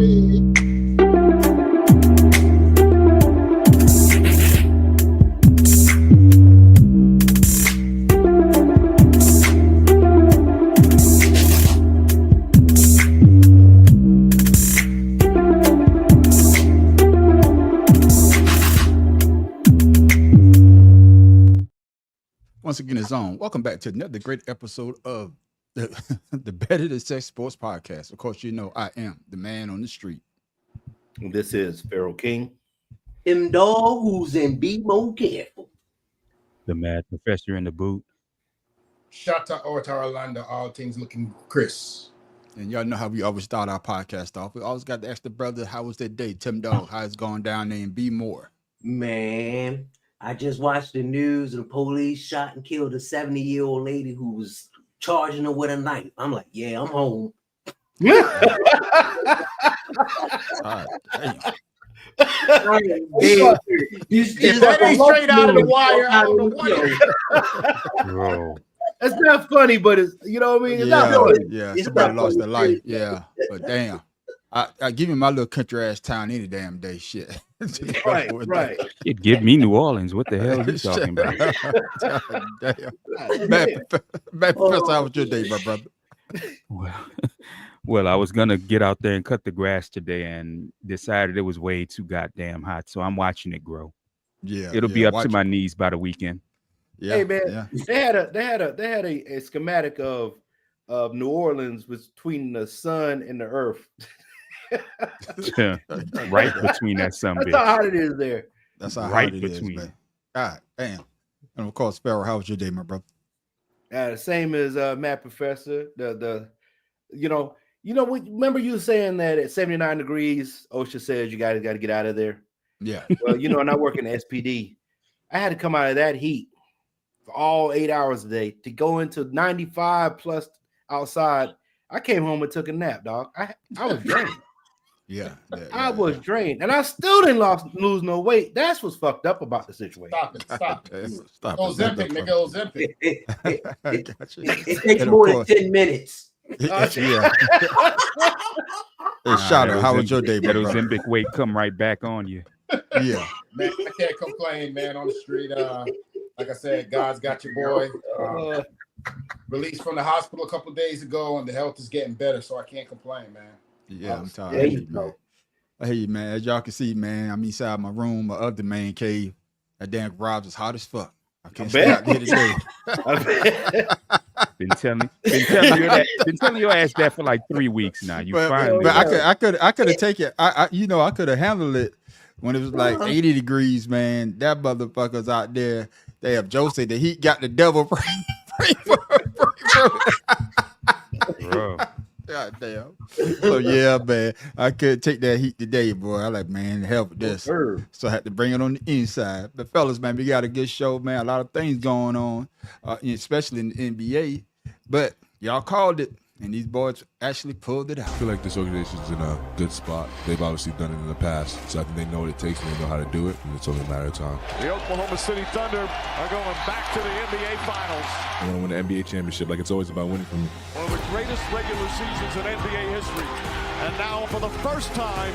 Once again, it's on. Welcome back to another great episode of the Better Than Sex Sports Podcast. Of course, you know I am the man on the street. This is Pharaoh King. Them dog who's in be more careful. The mad professor in the boot. Shout out to Orlando, all things looking Chris. And y'all know how we always start our podcast off. We always got to ask the brother, how was that day? Tim Dog, how it's going down there and be more. Man, I just watched the news. The police shot and killed a 70-year-old lady who was charging her with a knife. I'm like, yeah, I'm home. That ain't straight out of the wire. I don't know Bro. That's not funny, but it's, you know what I mean? It's not funny. Yeah, somebody lost their life. Yeah, but damn. I give you my little country ass town any damn day. Shit. Right. It give me New Orleans. What the hell are you talking about? Damn. Bad Professor, how was your day, my brother? Well, I was gonna get out there and cut the grass today, and decided it was way too goddamn hot. So I'm watching it grow. Yeah, It'll be up to my knees by the weekend. Yeah, Hey man, they had a schematic of New Orleans between the sun and the earth. Right between that sun. That's how hot it is there. That's how right hot it between. is, man. God damn. And of course, Pharaoh, how was your day, my brother? The same as Matt Professor. Remember you saying that at 79 degrees, OSHA says you got to get out of there. Yeah. Well, and I work in SPD. I had to come out of that heat for all 8 hours a day to go into 95 plus outside. I came home and took a nap, dog. I was drained. Yeah. I was drained, and I still didn't lose no weight. That's what's fucked up about the situation. Stop it. Ozempic, nigga, Ozempic. It takes more than 10 minutes. Yeah. Hey, shout out. How was your day, That bro? Ozempic weight come right back on you. Yeah. Man, I can't complain, man, on the street. Like I said, God's got your boy. Released from the hospital a couple of days ago, and the health is getting better, so I can't complain, man. Yeah, I'm tired. There you go. Hey, man, as y'all can see, man, I'm inside my room, my other man cave. That damn garage is hot as fuck. I can't stay out there today. Been telling your ass that for like 3 weeks now. But I could have taken it. I could have handled it when it was like 80 degrees, man. That motherfucker's out there. They have Joe say the heat got the devil. Bro. God damn. So yeah, man, I could take that heat today, boy. I like, man, help with this. So I had to bring it on the inside. But fellas, man, we got a good show, man. A lot of things going on, especially in the NBA. But y'all called it, and these boys actually pulled it out. I feel like this organization's in a good spot. They've obviously done it in the past, so I think they know what it takes and they know how to do it, and it's only a matter of time. The Oklahoma City Thunder are going back to the NBA Finals. I want to win the NBA championship. Like, it's always about winning for me. One of the greatest regular seasons in NBA history. And now, for the first time,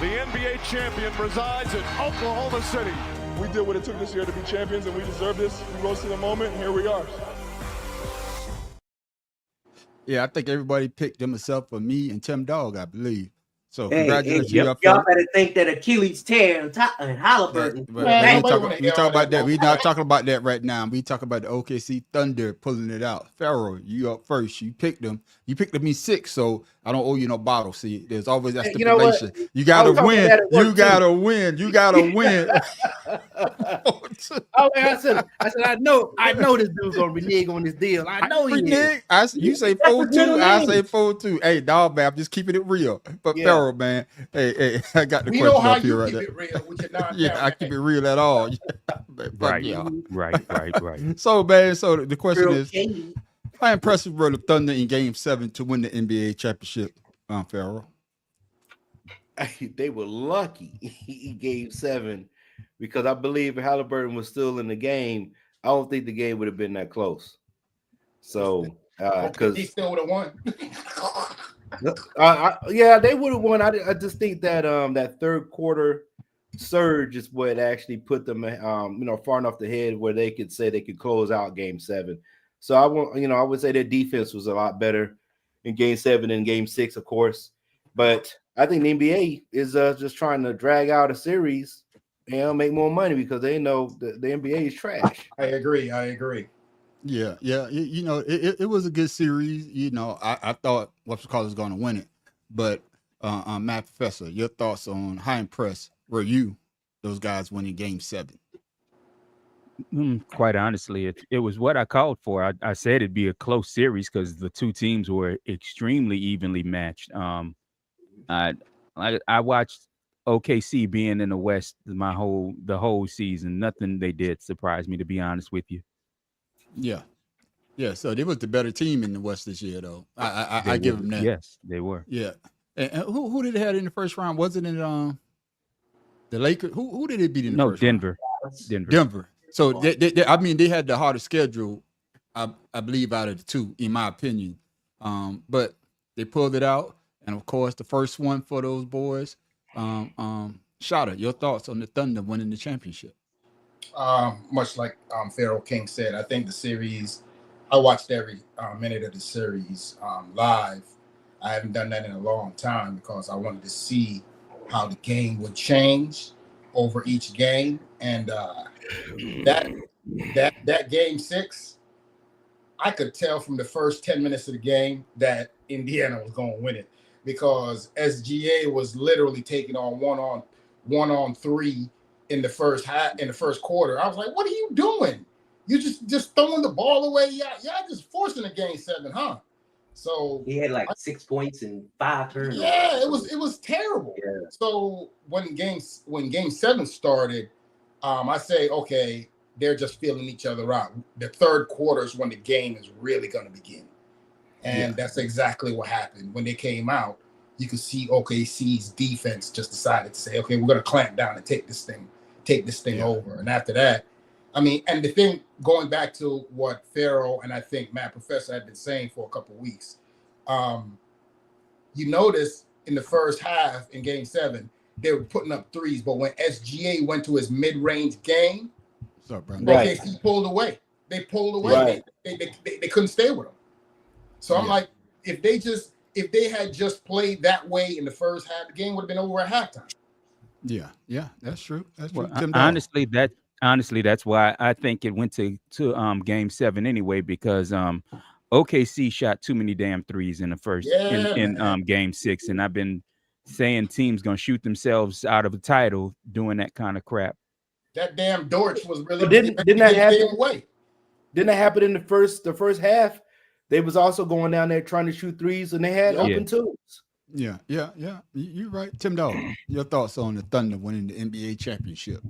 the NBA champion resides in Oklahoma City. We did what it took this year to be champions, and we deserve this. We rose to the moment, and here we are. Yeah, I think everybody picked them except for me and Tim Dog, I believe. So congratulations. Y'all better think that Achilles tear and Halliburton. We talk about that. We're not talking about that right now. We talk about the OKC Thunder pulling it out. Pharaoh, you up first. You picked them. You picked them in 6, so I don't owe you no bottle. See, there's always that stipulation. You gotta win. You gotta win. You gotta win. I said, I know this dude's gonna renege on this deal. I know he is. You say 4-2, I say 4-2. Hey, dog, man, I'm just keeping it real. But Pharaoh, man, hey, I got the question up here right there. Yeah, I keep it real at all. Right. So, man, the question is, how impressive were the Thunder in Game 7 to win the NBA championship, Pharaoh? They were lucky in Game 7 because I believe if Halliburton was still in the game, I don't think the game would have been that close. So, because he still would have won. Yeah, they would have won. I just think that that third quarter surge is what actually put them far enough ahead where they could say they could close out Game 7. So I would say their defense was a lot better in Game 7 and Game 6, of course. But I think the NBA is just trying to drag out a series and make more money because they know the NBA is trash. I agree. Yeah. It was a good series. I thought what's called was going to win it, but Matt Professor, your thoughts on how impressed were you those guys winning Game 7? Quite honestly, it was what I called for. I said it'd be a close series because the two teams were extremely evenly matched. I watched OKC being in the West the whole season. Nothing they did surprised me, to be honest with you. Yeah. So they was the better team in the West this year, though. I give them that. Yes, they were. Yeah. And who did they have in the first round? Wasn't it the Lakers? Who did they beat in the first Denver. round? Denver. So they had the hardest schedule, I believe, out of the two, in my opinion. But they pulled it out, and of course, the first one for those boys. Shada, your thoughts on the Thunder winning the championship? Much like Pharaoh King said, I think the series. I watched every minute of the series live. I haven't done that in a long time because I wanted to see how the game would change over each game, and that Game 6, I could tell from the first 10 minutes of the game that Indiana was going to win it because SGA was literally taking on one on three in the first quarter. I was like, "What are you doing? You just throwing the ball away? Y'all just forcing a Game 7, huh?" So he had like 6 points and 5 turnovers. Yeah, it was terrible. Yeah. So when Game 7 started, I say, okay, they're just feeling each other out. The third quarter is when the game is really going to begin, and that's exactly what happened. When they came out, you could see OKC's defense just decided to say, okay, we're going to clamp down and take this thing over. And after that, I mean, and the thing, going back to what Pharaoh and I think Matt Professor had been saying for a couple of weeks, you notice in the first half in Game 7, they were putting up threes, but when SGA went to his mid-range game, OKC pulled away. They pulled away. Right. They couldn't stay with him. So I'm like, if they had just played that way in the first half, the game would have been over at halftime. Yeah, that's true. That's true. Well, honestly, that's why I think it went to Game 7 anyway, because OKC shot too many damn threes in the first in Game 6, and I've been saying teams gonna shoot themselves out of the title doing that kind of crap. That damn Dortch was really didn't that happen? Didn't that happen in the first half? They was also going down there trying to shoot threes, and they had open twos. Yeah. You're right, Tim Dog. Your thoughts on the Thunder winning the NBA championship?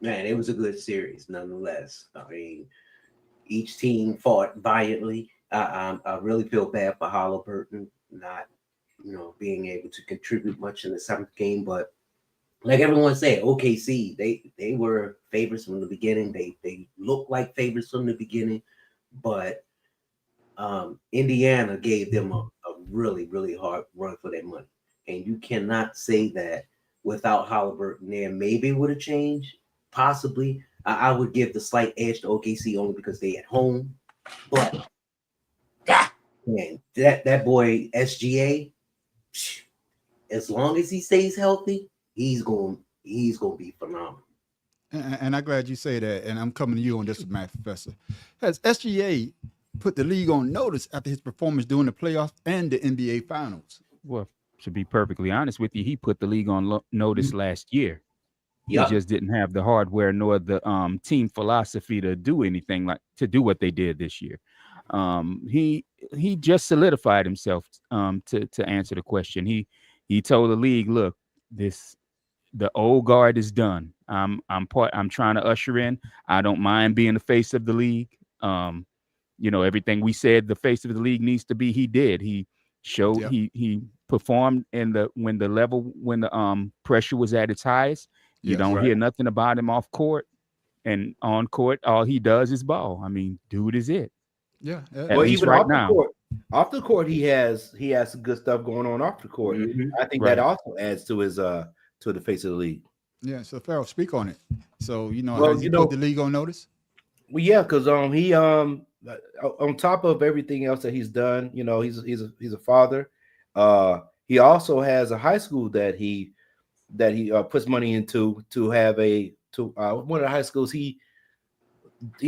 Man, it was a good series, nonetheless. I mean, each team fought valiantly. I really feel bad for Halliburton not, being able to contribute much in the 7th game. But like everyone said, OKC, they were favorites from the beginning. They looked like favorites from the beginning, but Indiana gave them a really, really hard run for their money. And you cannot say that without Halliburton there. Maybe it would have changed. Possibly, I would give the slight edge to OKC only because they at home. But man, that boy SGA, as long as he stays healthy, he's going to be phenomenal. And I'm glad you say that. And I'm coming to you on this, Matt Professor. Has SGA put the league on notice after his performance during the playoffs and the NBA Finals? Well, to be perfectly honest with you, he put the league on notice last year. Yep. He just didn't have the hardware nor the team philosophy to do what they did this year. He just solidified himself to answer the question. He told the league, look, the old guard is done. I'm trying to usher in. I don't mind being the face of the league. Everything we said the face of the league needs to be, he did. He showed he performed when the pressure was at its highest. You don't hear nothing about him off court, and on court, all he does is ball. I mean, dude is it. Yeah. Well, even right now, Off the court, he has some good stuff going on off the court. Mhm. I think Right. that also adds to his to the face of the league. Yeah. So Farrell, speak on it. So Well, has he put the league on notice? Well, yeah, because he on top of everything else that he's done, he's a father. He also has a high school that he puts money into to have one of the high schools he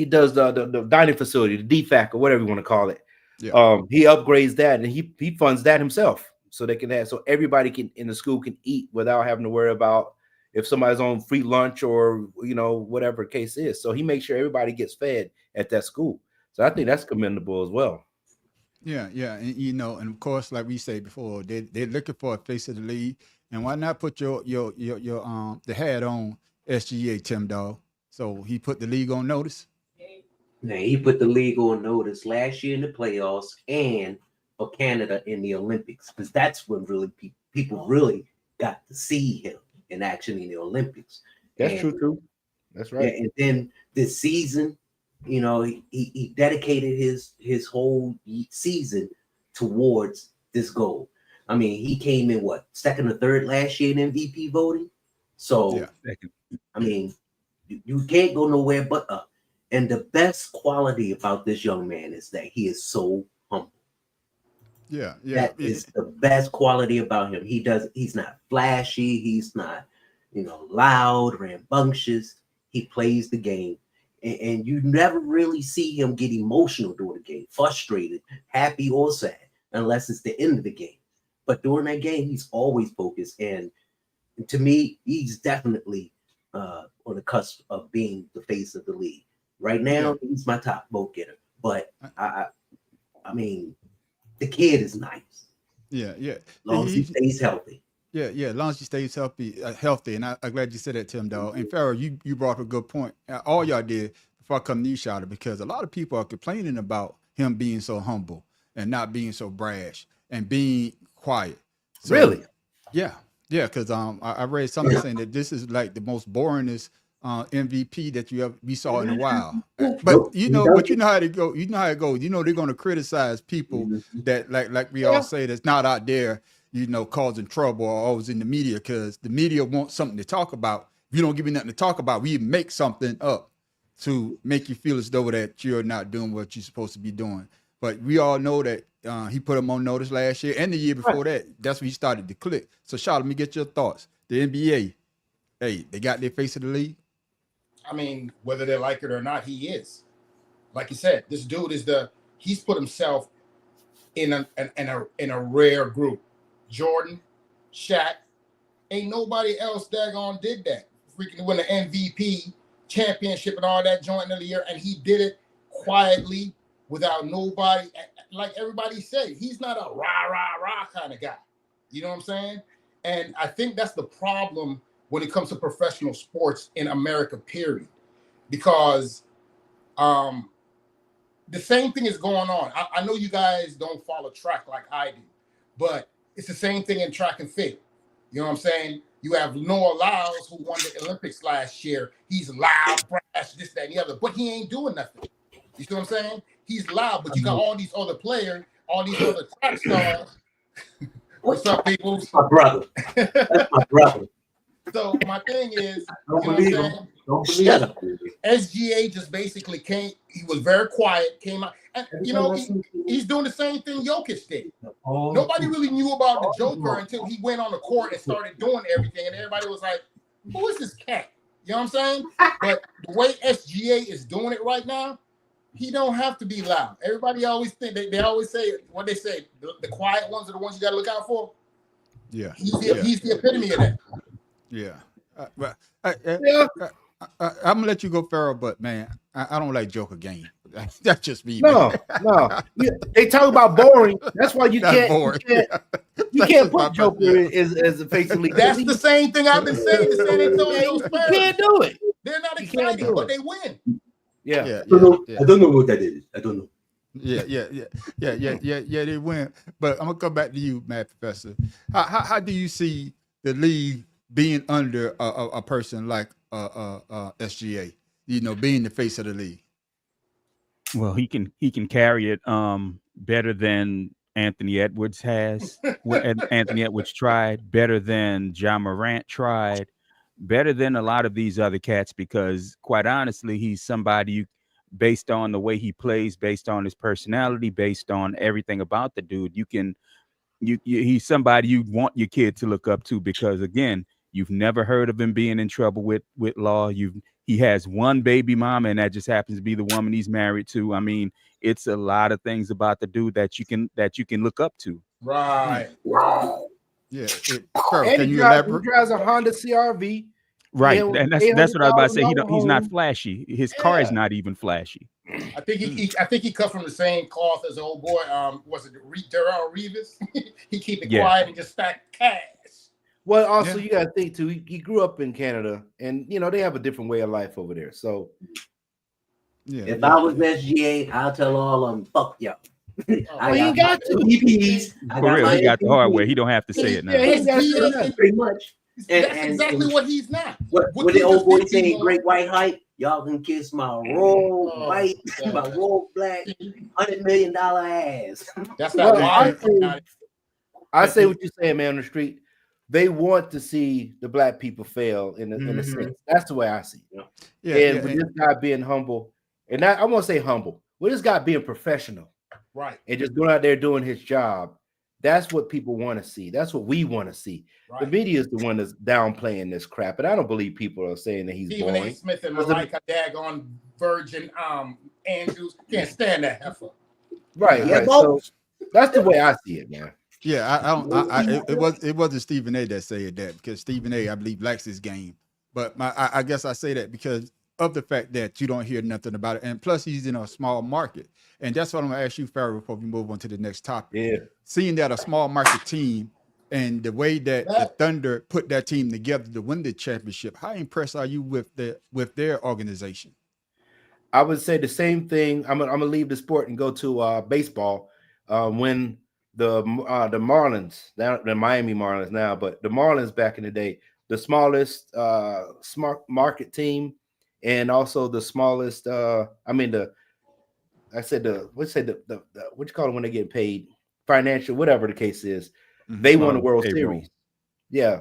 does the dining facility, the DFAC or whatever you want to call it. Yeah. He upgrades that and he funds that himself so they can so everybody in the school can eat without having to worry about if somebody's on free lunch or whatever the case is. So he makes sure everybody gets fed at that school. So I think that's commendable as well. Yeah, and and of course, like we said before, they're looking for a face of the league, and why not put your the hat on SGA, Tim Dog? So he put the league on notice. Now he put the league on notice last year in the playoffs and for Canada in the Olympics, because that's when really people really got to see him in action in the Olympics. That's true too. That's right. Yeah, and then this season, he dedicated his whole season towards this goal. I mean, he came in second or third last year in MVP voting. So Yeah. I mean, you can't go nowhere but up. And the best quality about this young man is that he is so humble. Yeah. That is the best quality about him. He's not flashy, he's not, loud, rambunctious. He plays the game. And you never really see him get emotional during the game, frustrated, happy or sad, unless it's the end of the game. But during that game, he's always focused. And to me, he's definitely on the cusp of being the face of the league. Right now, he's my top vote getter. But I mean, the kid is nice. Yeah. As long as he stays healthy. Yeah, as long as he stays healthy, and I'm glad you said that, Tim Dog. And Farrell, you brought up a good point. All y'all did before I come to you, Shouter, because a lot of people are complaining about him being so humble and not being so brash and being quiet. So, really? Yeah, because I read something saying that this is like the most boringest MVP that we saw in a while. But you know how it go. You know how it goes. They're going to criticize people that like we all say that's not out there, causing trouble or always in the media, because the media wants something to talk about. If you don't give me nothing to talk about, we make something up to make you feel as though that you're not doing what you're supposed to be doing. But we all know that he put him on notice last year and the year before that. That's when he started to click. So, Shaw, let me get your thoughts. The NBA, hey, they got their face of the league. I mean, whether they like it or not, he is. Like you said, this dude he's put himself in a rare group. Jordan, Shaq, ain't nobody else daggone did that. Freaking win the MVP championship and all that joint of the year, and he did it quietly without nobody. Like everybody said, he's not a rah kind of guy. You know what I'm saying? And I think that's the problem when it comes to professional sports in America, period. Because the same thing is going on. I know you guys don't follow track like I do, but it's the same thing in track and field. You know what I'm saying? You have Noah Lyles, who won the Olympics last year. He's loud, brash, this, that, and the other, but he ain't doing nothing. You see what I'm saying? He's loud, but you got all these other players, all these other track stars. What's up, people? That's my brother. That's my brother. So my thing is, Don't believe him. SGA just basically came. He was very quiet. Came out, and he's doing the same thing Jokic did. Nobody really knew about the Joker until he went on the court and started doing everything, and everybody was like, "Who is this cat?" You know what I'm saying? But the way SGA is doing it right now, he don't have to be loud. Everybody always think they always say what they say. The quiet ones are the ones you got to look out for. Yeah, he's the epitome of that. Yeah. I'm gonna let you go, Farrell, but man, I don't like Joker game. That's just me. No. They talk about boring. That's why you can't put Joker as a face of the league. That's the same thing I've been saying to San Antonio Spurs. You can't do it. They're not exciting, but they win. I don't know what that is. I don't know. Yeah, they win. But I'm gonna come back to you, Matt Professor. How do you see the league being under a person like SGA, being the face of the league? Well, he can carry it better than Anthony Edwards has. Anthony Edwards tried, better than Ja Morant tried, better than a lot of these other cats, because quite honestly, he's somebody you, based on the way he plays, based on his personality, based on everything about the dude, he's somebody you want your kid to look up to, because again, you've never heard of him being in trouble with law. He has one baby mama, and that just happens to be the woman he's married to. I mean, it's a lot of things about the dude that you can look up to. Right. Yeah. And he drives a Honda CRV. Right, and that's what I was about to say. He's not flashy. His car is not even flashy. I think he cut from the same cloth as old boy. Was it Darrell Reeves? He keep it quiet and just stack cash. Well, also you got to think too. He grew up in Canada, and they have a different way of life over there. So, if I was SGA, I'll tell all of them, fuck y'all. I ain't got to. EPs. For real, he got the hard way. He don't have to say it now. Yeah, pretty much. That's exactly what he's not. What the old boy saying, great white hype, y'all can kiss my raw white, my raw black, $100 million ass. That's not I say what you're saying, man, on the street. They want to see the black people fail in a sense. That's the way I see it. With this guy being humble, and I want to say humble, with this guy being professional, right, and just going out there doing his job, that's what people want to see. That's what we want to see. Right. The media is the one that's downplaying this crap, and I don't believe people are saying that he's Stephen boring. A. Smith and Malika daggone Virgin Andrews can't stand that heifer. Right. So that's the way I see it, man. Yeah, it wasn't Stephen A. that said that, because Stephen A. I believe likes his game, but I guess I say that because of the fact that you don't hear nothing about it, and plus he's in a small market, and that's what I'm gonna ask you, Farrell, before we move on to the next topic. Yeah, seeing that a small market team and the way that the Thunder put that team together to win the championship, how impressed are you with their organization? I would say the same thing. I'm gonna leave the sport and go to baseball. When the Marlins, the Miami Marlins now, but the Marlins back in the day, the smallest smart market team, and also the smallest. What you call it when they get paid, financial, whatever the case is. They won the World Series. Yeah,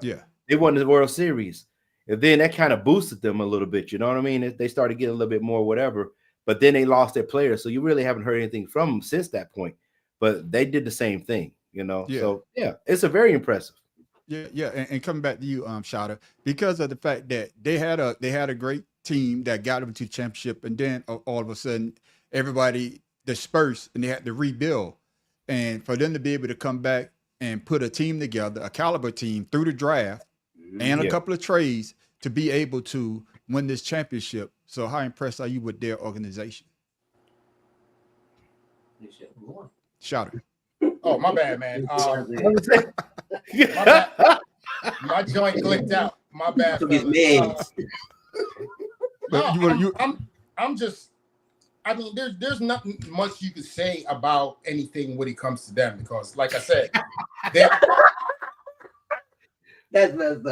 they won the World Series, and then that kind of boosted them a little bit. You know what I mean? They started getting a little bit more, whatever. But then they lost their players, so you really haven't heard anything from them since that point. But they did the same thing, So it's a very impressive. And coming back to you, Shada, because of the fact that they had a great team that got them to the championship, and then all of a sudden everybody dispersed and they had to rebuild, and for them to be able to come back and put a team together, a caliber team through the draft and a couple of trades to be able to win this championship. So how impressed are you with their organization? Shouter. Oh, my bad, man. My joint clicked out. My bad. I'm just. I mean, there's nothing much you can say about anything when it comes to them, because, like I said, that's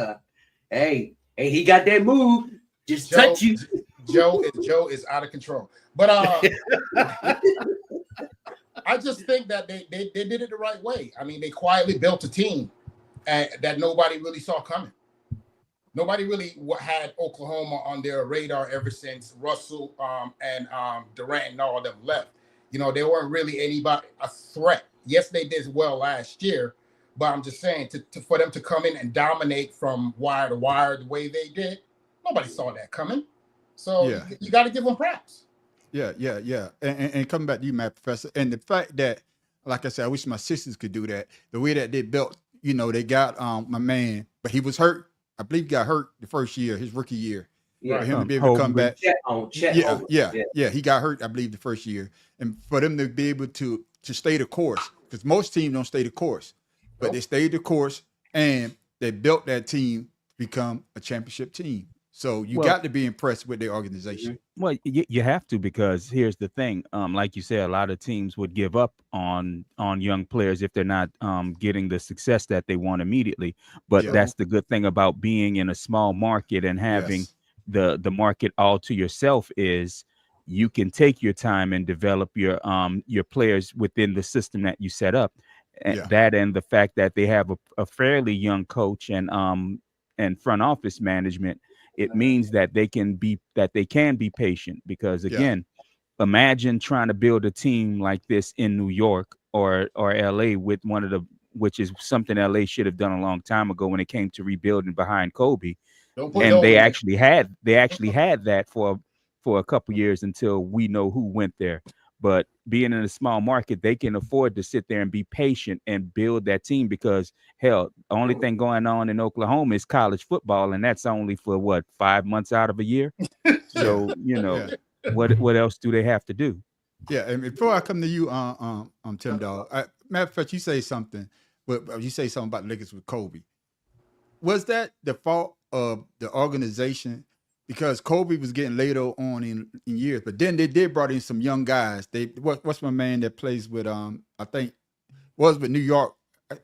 hey, he got that move. Just touch you. Joe is out of control. But I just think that they did it the right way. I mean, they quietly built a team that nobody really saw coming. Nobody really had Oklahoma on their radar ever since Russell and Durant and all of them left. They weren't really a threat. Yes, they did well last year, but I'm just saying for them to come in and dominate from wire to wire the way they did, nobody saw that coming. So you got to give them props. Yeah. And coming back to you, Matt Professor, and the fact that, like I said, I wish my sisters could do that. The way that they built, they got my man, but he was hurt. I believe he got hurt the first year, his rookie year. For him to be able to come back. He got hurt, I believe, the first year. And for them to be able to stay the course, because most teams don't stay the course, but they stayed the course and they built that team to become a championship team. So you got to be impressed with their organization. Well, you have to, because here's the thing. Like you said, a lot of teams would give up on young players if they're not getting the success that they want immediately. But that's the good thing about being in a small market and having the market all to yourself is you can take your time and develop your players within the system that you set up. And that, and the fact that they have a fairly young coach and front office management, it means that they can be patient, because again, imagine trying to build a team like this in New York or LA with which is something LA should have done a long time ago when it came to rebuilding behind Kobe. And they actually had that for a couple years until we know who went there. But being in a small market, they can afford to sit there and be patient and build that team, because hell, the only thing going on in Oklahoma is college football, and that's only for 5 months out of a year. So what else do they have to do? Yeah, and before I come to you, Tim Dog, matter of fact, you say something about Lakers with Kobe. Was that the fault of the organization? Because Kobe was getting later on in years, but then they did brought in some young guys. What's my man that plays with I think was with New York?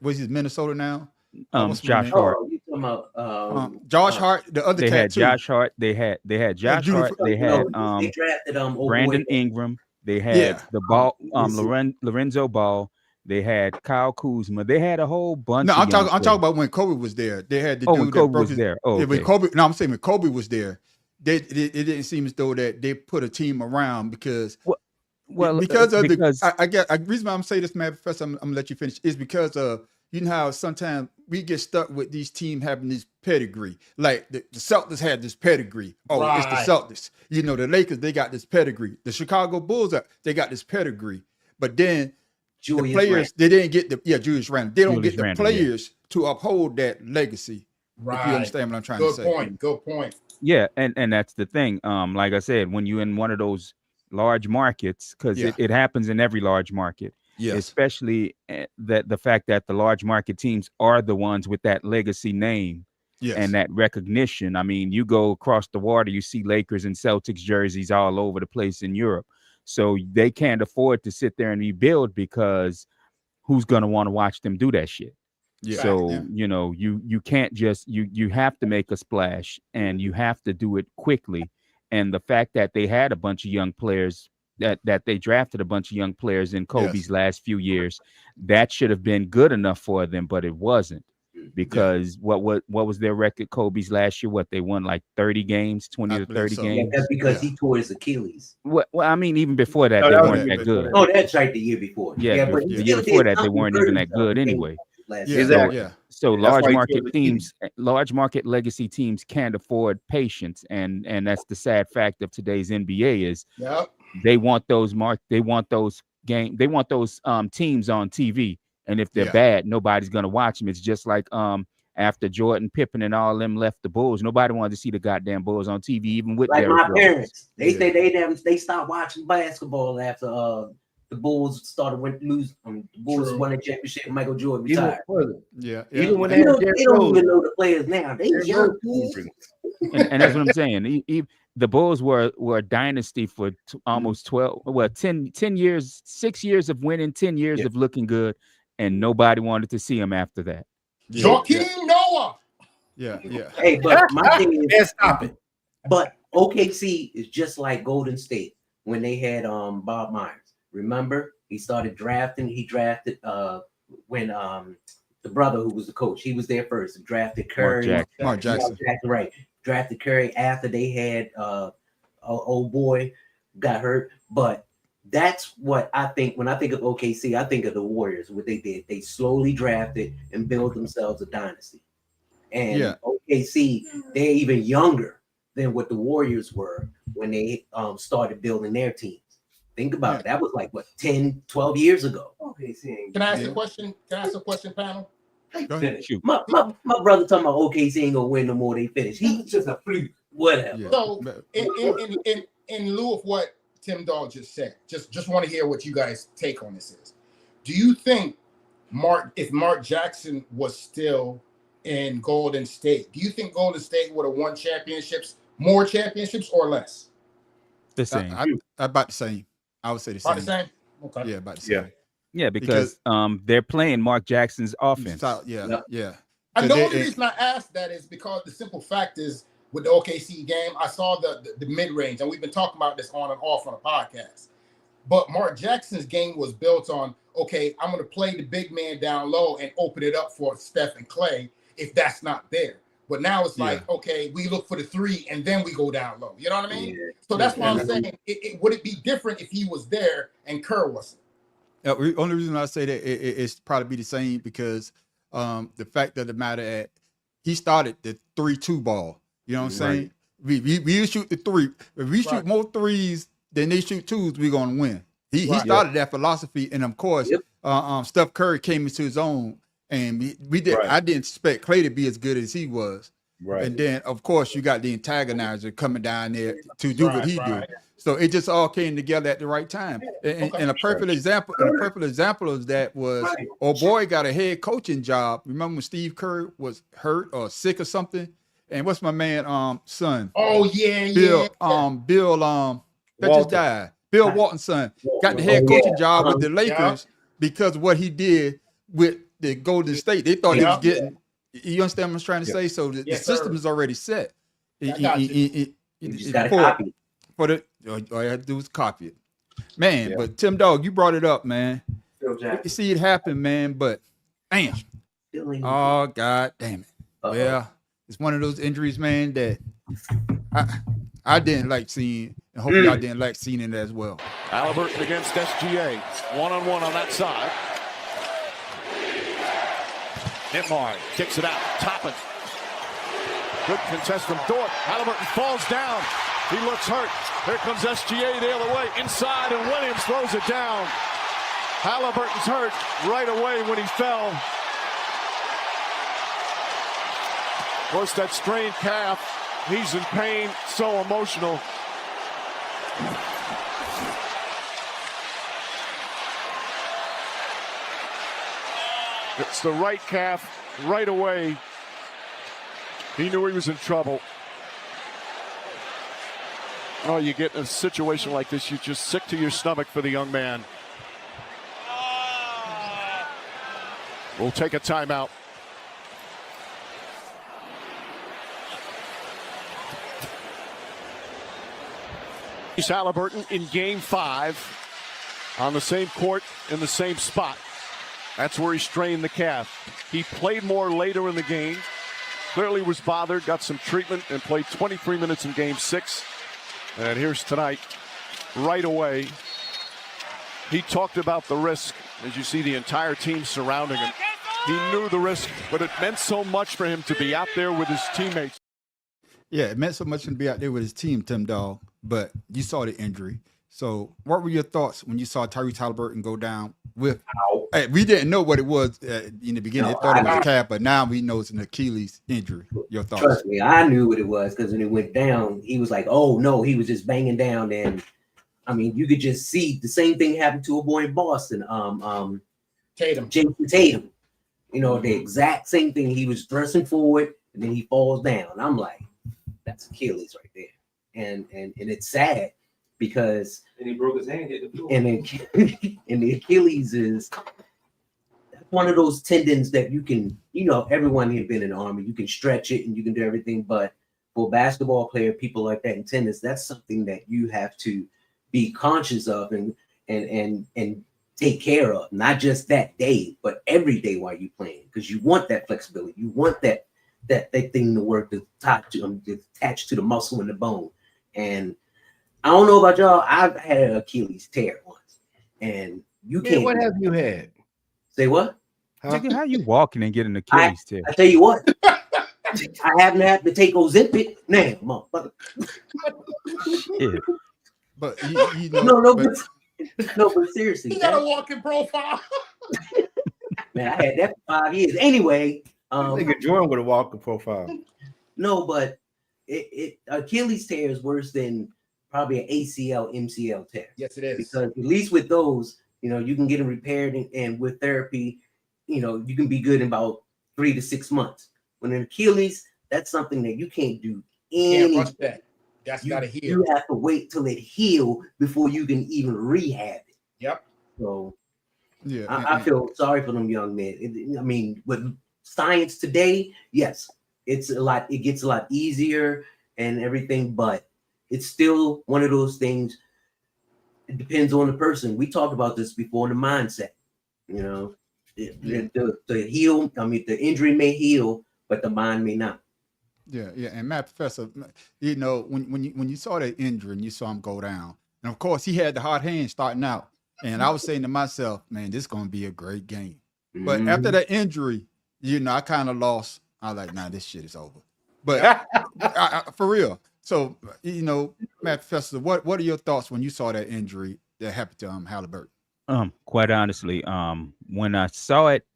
Was he Minnesota now? Josh Hart. You talking about Josh Hart? The other they cat had too. Josh Hart. They had Josh Hart. They had they drafted Brandon Ingram. They had the Ball Lorenzo Ball. They had Kyle Kuzma. They had a whole bunch. No, I'm talking about when Kobe was there. They had the dude when Kobe was there. Oh, okay. I'm saying when Kobe was there, it didn't seem as though that they put a team around because I get the reason why I'm saying this, man. First, I'm gonna let you finish. Is because of how sometimes we get stuck with these teams having this pedigree. Like the Celtics had this pedigree. Oh, right. It's the Celtics. The Lakers, they got this pedigree. The Chicago Bulls, they got this pedigree. But then the players, they didn't get Julius Randle. They don't get the players to uphold that legacy. Right. If you understand what I'm trying to say. Good point. Yeah, and that's the thing. Like I said, when you're in one of those large markets, because it happens in every large market. Yes. Especially that the fact that the large market teams are the ones with that legacy name and that recognition. I mean, you go across the water, you see Lakers and Celtics jerseys all over the place in Europe. So they can't afford to sit there and rebuild, because who's going to want to watch them do that shit? Yeah. So, you can't just, you have to make a splash, and you have to do it quickly. And the fact that they had a bunch of young players, that they drafted a bunch of young players in Kobe's last few years, that should have been good enough for them, but it wasn't, because what was their record? Kobe's last year, they won like 30 games, 20 to 30 games. Yeah, that's because he tore his Achilles. Well, I mean, even before that, they weren't that good. Oh, that's right, the year before. Yeah, but the year before that, they weren't even that good anyway. So large market legacy teams can't afford patience, and that's the sad fact of today's NBA is they want those teams on TV, and if they're bad, nobody's gonna watch them. It's just like after Jordan, Pippen, and all them left the Bulls, nobody wanted to see the goddamn Bulls on TV, even with like my parents. They say they stopped watching basketball after the Bulls started losing. The Bulls won a championship. Michael Jordan retired. Even when they don't even know the players now. They young. And that's what I'm saying. The Bulls were a dynasty for almost 10 years, 6 years of winning, 10 years of looking good, and nobody wanted to see them after that. Joakim Noah. Yeah. Hey, but my thing is, can't stop it. But OKC is just like Golden State when they had Bob Myers. Remember, he started drafting. He drafted when the brother who was the coach, he was there first. Drafted Curry. Mark Jackson. Right. Drafted Curry after they had old boy got hurt. But that's what I think when I think of OKC. I think of the Warriors. What they did, they slowly drafted and built themselves a dynasty. And OKC, they're even younger than what the Warriors were when they started building their teams. Think about it. That was like, 10, 12 years ago. OKC. Can I ask a question? Panel? My brother talking about OKC ain't gonna win no more. They finish. He's just a freak. Whatever. Yeah. So in lieu of what Tim Dog just said, just want to hear what you guys' take on this is. Do you think if Mark Jackson was still in Golden State, do you think Golden State would have won more championships or less? The same. About the same. I would say the same. About the same? Okay. Yeah, about the same. Yeah, because they're playing Mark Jackson's offense. Yeah. And the only reason I asked that is because the simple fact is with the OKC game, I saw the mid-range, and we've been talking about this on and off on a podcast. But Mark Jackson's game was built on, okay, I'm going to play the big man down low and open it up for Steph and Clay if that's not there. But now it's like, okay, we look for the three and then we go down low. You know what I mean? Yeah. So that's why I'm saying, would it be different if he was there and Kerr wasn't? The only reason I say that it's probably be the same because the fact of the matter, he started the 3-2 ball. You know what I'm saying? We shoot the three. If we shoot more threes than they shoot twos, we're gonna win. He started that philosophy, and of course, Steph Curry came into his own, and we did. I didn't expect Clay to be as good as he was. Right. And then, of course, you got the antagonizer coming down there to do what he do. So it just all came together at the right time. And a perfect example, of that was, boy got a head coaching job. Remember when Steve Kerr was hurt or sick or something? And what's my man son? Oh yeah, Bill that just died. Bill Walton's son got the head coaching job with the Lakers because of what he did with the Golden State. They thought he was getting. You understand what I'm trying to say? So the system is already set. You just got to copy it. All you have to do is copy it, man. But Tim Dog, you brought it up, man. You see it happen, man. But damn, oh god, damn it. Well, it's one of those injuries, man, that I didn't like seeing, and hope y'all didn't like seeing it as well. Halliburton against SGA, one-on-one on that side. Nembhard kicks it out, Toppin. Good contest from Dort. Halliburton falls down. He looks hurt. Here comes SGA the other way, inside, and Williams throws it down. Halliburton's hurt right away when he fell. Of course, that strained calf, he's in pain, so emotional. It's the right calf right away. He knew he was in trouble. Oh, you get in a situation like this, you're just sick to your stomach for the young man. We'll take a timeout. Halliburton in game 5 on the same court in the same spot. That's where he strained the calf. He played more later in the game. Clearly was bothered, got some treatment, and played 23 minutes in game 6. And here's tonight, right away. He talked about the risk. As you see the entire team surrounding him. He knew the risk, but it meant so much for him to be out there with his teammates. Yeah, it meant so much to be out there with his team, Tim Dog. But you saw the injury. So what were your thoughts when you saw Tyrese Halliburton go down with? Hey, we didn't know what it was in the beginning. They thought it was a calf, but now we know it's an Achilles injury. Your thoughts? Trust me, I knew what it was because when it went down, he was like, "Oh no," he was just banging down, and I mean, you could just see the same thing happened to a boy in Boston, Jason Tatum. You know, the exact same thing. He was thrusting forward, and then he falls down. I'm like, that's Achilles right there, and it's sad. Because and he broke his hand, hit the floor. And the Achilles is one of those tendons that you can, everyone here been in the Army, you can stretch it and you can do everything. But for a basketball player, people like that in tennis, that's something that you have to be conscious of and take care of, not just that day, but every day while you're playing, because you want that flexibility, you want that thing to work to attach to the muscle and the bone. And I don't know about y'all. I've had an Achilles tear once, and you can't. What have you had? Say what? How you walking and getting an Achilles tear? I tell you what, I haven't had to take Ozempic now, motherfucker. Yeah. But but seriously, he got a walking profile. Man, I had that for 5 years. Anyway, nigga Jordan with a walking profile. No, but it Achilles tear is worse than probably an ACL, MCL tear. Yes, it is. Because at least with those, you can get them repaired and with therapy, you can be good in about 3 to 6 months. When an Achilles, that's something that you can't do. Can't rush that. That's got to heal. You have to wait till it heal before you can even rehab it. Yep. So yeah, I feel sorry for them young men. I mean, with science today, yes, it gets a lot easier. and everything, but it's still one of those things. It depends on the person. We talked about this before, the mindset. You know, the heal. I mean, the injury may heal, but the mind may not. Yeah, yeah. And Matt, Professor, you know, when you saw that injury and you saw him go down, and of course he had the hot hand starting out, and I was saying to myself, man, this is gonna be a great game. But after that injury, you know, I kind of lost. I was like, nah, this shit is over. But for real. So, you know, Matt, Professor, what are your thoughts when you saw that injury that happened to Halliburton? Quite honestly, when I saw it,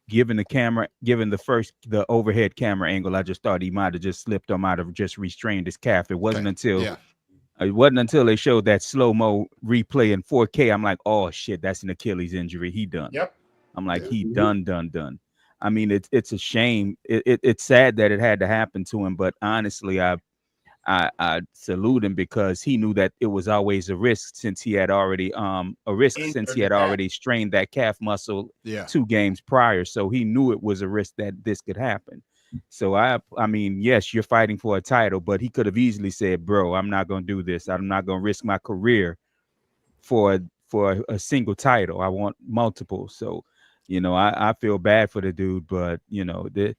given the overhead camera angle, I just thought he might have just slipped or might have just restrained his calf. It wasn't until they showed that slow-mo replay in 4K. I'm like, oh shit, that's an Achilles injury. He done. Yep. I'm like, he done. I mean, it's a shame. It's sad that it had to happen to him, but honestly, I salute him because he knew that it was always a risk since he had already strained that calf muscle 2 games prior. So he knew it was a risk that this could happen. So I mean, yes, you're fighting for a title, but he could have easily said, bro, I'm not going to do this. I'm not going to risk my career for a single title. I want multiple. So, you know, I feel bad for the dude, but you know, this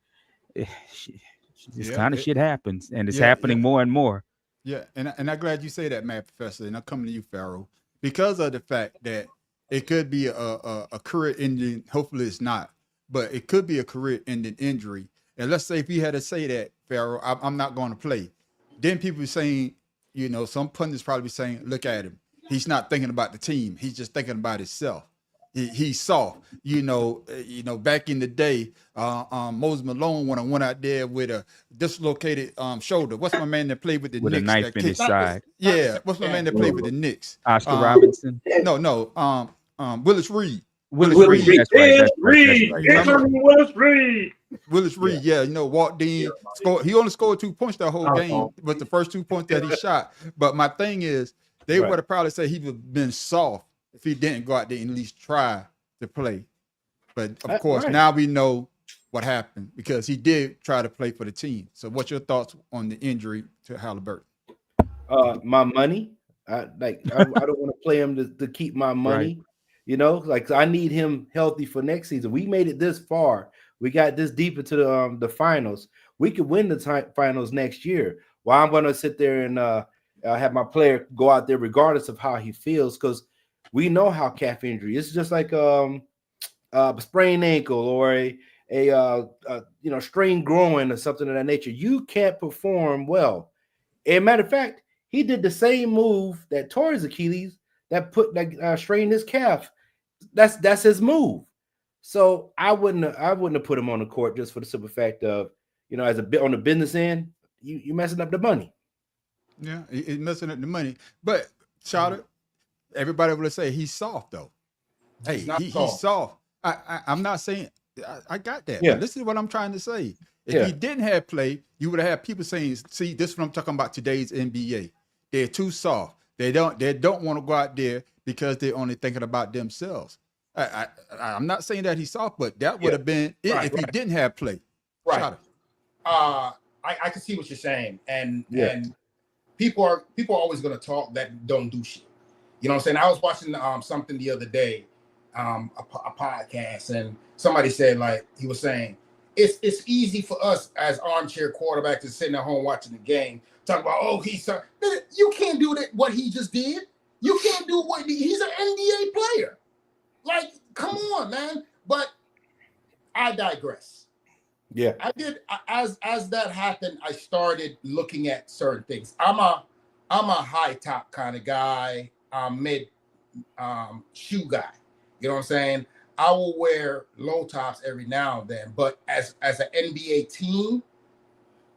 kind of shit happens, and it's happening more and more. Yeah, and I'm glad you say that, Matt, Professor. And I'm coming to you, Pharaoh, because of the fact that it could be a career-ending. Hopefully, it's not, but it could be a career-ending injury. And let's say if he had to say that, Pharaoh, I'm not going to play. Then people are saying, you know, some pundits probably saying, look at him. He's not thinking about the team. He's just thinking about himself. He's soft. You know, back in the day, Moses Malone went out there with a dislocated shoulder. What's my man that played with the Knicks? With a knife in his side. Yeah. What's my man that played with the Knicks? Oscar Robinson? No. Willis Reed. Willis Reed. That's right. Willis Reed, yeah, you know, walked in, scored. He only scored 2 points that whole game, but the first 2 points that he shot. But my thing is, they would have probably said he would have been soft if he didn't go out there and at least try to play. But of course, now we know what happened because he did try to play for the team. So what's your thoughts on the injury to Halliburton? My money. I don't want to play him to keep my money. Right. You know, like I need him healthy for next season. We made it this far. We got this deep into the finals. We could win the finals next year. Well, I'm going to sit there and have my player go out there regardless of how he feels, because we know how calf injury. It's just like a sprained ankle or a strained groin or something of that nature. You can't perform well. As a matter of fact, he did the same move that tore his Achilles, that strained his calf. That's his move. So I wouldn't have put him on the court just for the simple fact of, you know, as a bit on the business end, you messing up the money. Yeah, he's messing up the money. But shout everybody will say he's soft though. Hey, he's soft. I'm not saying I got that. Yeah. This is what I'm trying to say. If he didn't have play, you would have had people saying, see, this is what I'm talking about today's NBA. They're too soft. They don't want to go out there because they're only thinking about themselves. I'm not saying that he's soft, but that would have been it if he didn't have play. Right. I can see what you're saying, and people are always going to talk that don't do shit. You know what I'm saying? I was watching something the other day, a podcast, and somebody said, like, he was saying it's easy for us as armchair quarterbacks to sitting at home watching the game, talk about, oh, he's so. You can't do that. What he just did. You can't do what he's an NBA player. Like, come on, man. But I digress. Yeah. I did as that happened, I started looking at certain things. I'm a high top kind of guy, mid shoe guy. You know what I'm saying? I will wear low tops every now and then, but as an NBA team,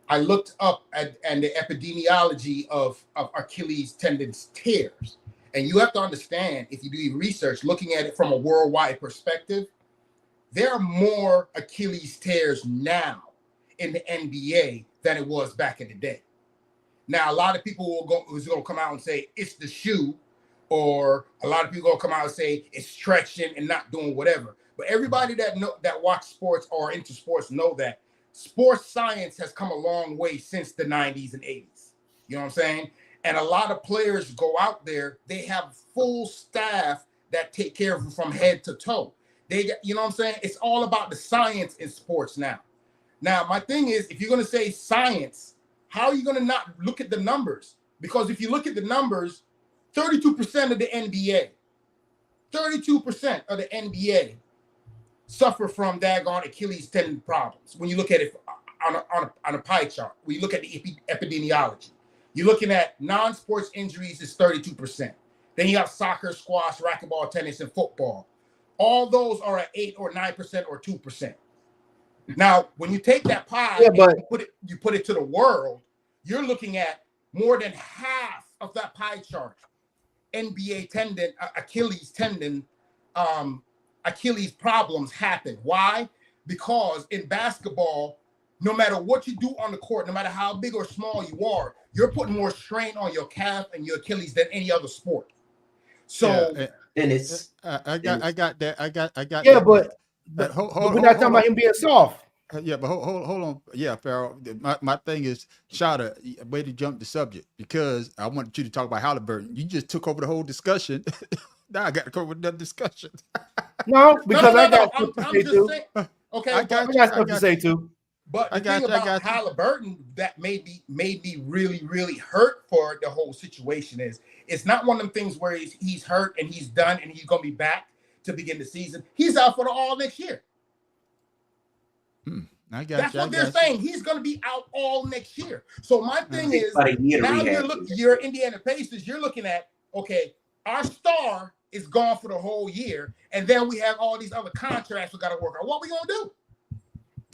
I looked up at the epidemiology of Achilles tendon tears. And you have to understand, if you do research, looking at it from a worldwide perspective, there are more Achilles tears now in the NBA than it was back in the day. Now, a lot of people who's going to come out and say it's the shoe, or a lot of people going to come out and say it's stretching and not doing whatever. But everybody that watch sports or into sports know that sports science has come a long way since the 90s and 80s. You know what I'm saying? And a lot of players go out there, they have full staff that take care of them from head to toe. You know what I'm saying? It's all about the science in sports now. Now, my thing is, if you're going to say science, how are you going to not look at the numbers? Because if you look at the numbers, 32% of the NBA, 32% of the NBA suffer from daggone Achilles tendon problems. When you look at it on a pie chart, when you look at the epidemiology, you're looking at non-sports injuries is 32%. Then you have soccer, squash, racquetball, tennis, and football. All those are at 8 or 9% or 2%. Now, when you take that pie and you put it to the world, you're looking at more than half of that pie chart. NBA tendon, Achilles tendon, Achilles problems happen. Why? Because in basketball, no matter what you do on the court, no matter how big or small you are, you're putting more strain on your calf and your Achilles than any other sport. So, and it's I got that. Yeah, that. but Hold we're not talking about him being soft. Yeah, but hold on. Yeah, Farrell. My thing is, Shada, way to jump the subject because I wanted you to talk about Halliburton. You just took over the whole discussion. Now I got to go with that discussion. No, because I got I'm stuff to say too. Okay, I got stuff to say too. But the thing about Halliburton that made me really, really hurt for the whole situation is it's not one of them things where he's hurt and he's done and he's going to be back to begin the season. He's out for the all next year. That's what they're saying. He's going to be out all next year. So my thing is, now you're Indiana Pacers. You're looking at, okay, our star is gone for the whole year, and then we have all these other contracts we got to work on. What are we going to do?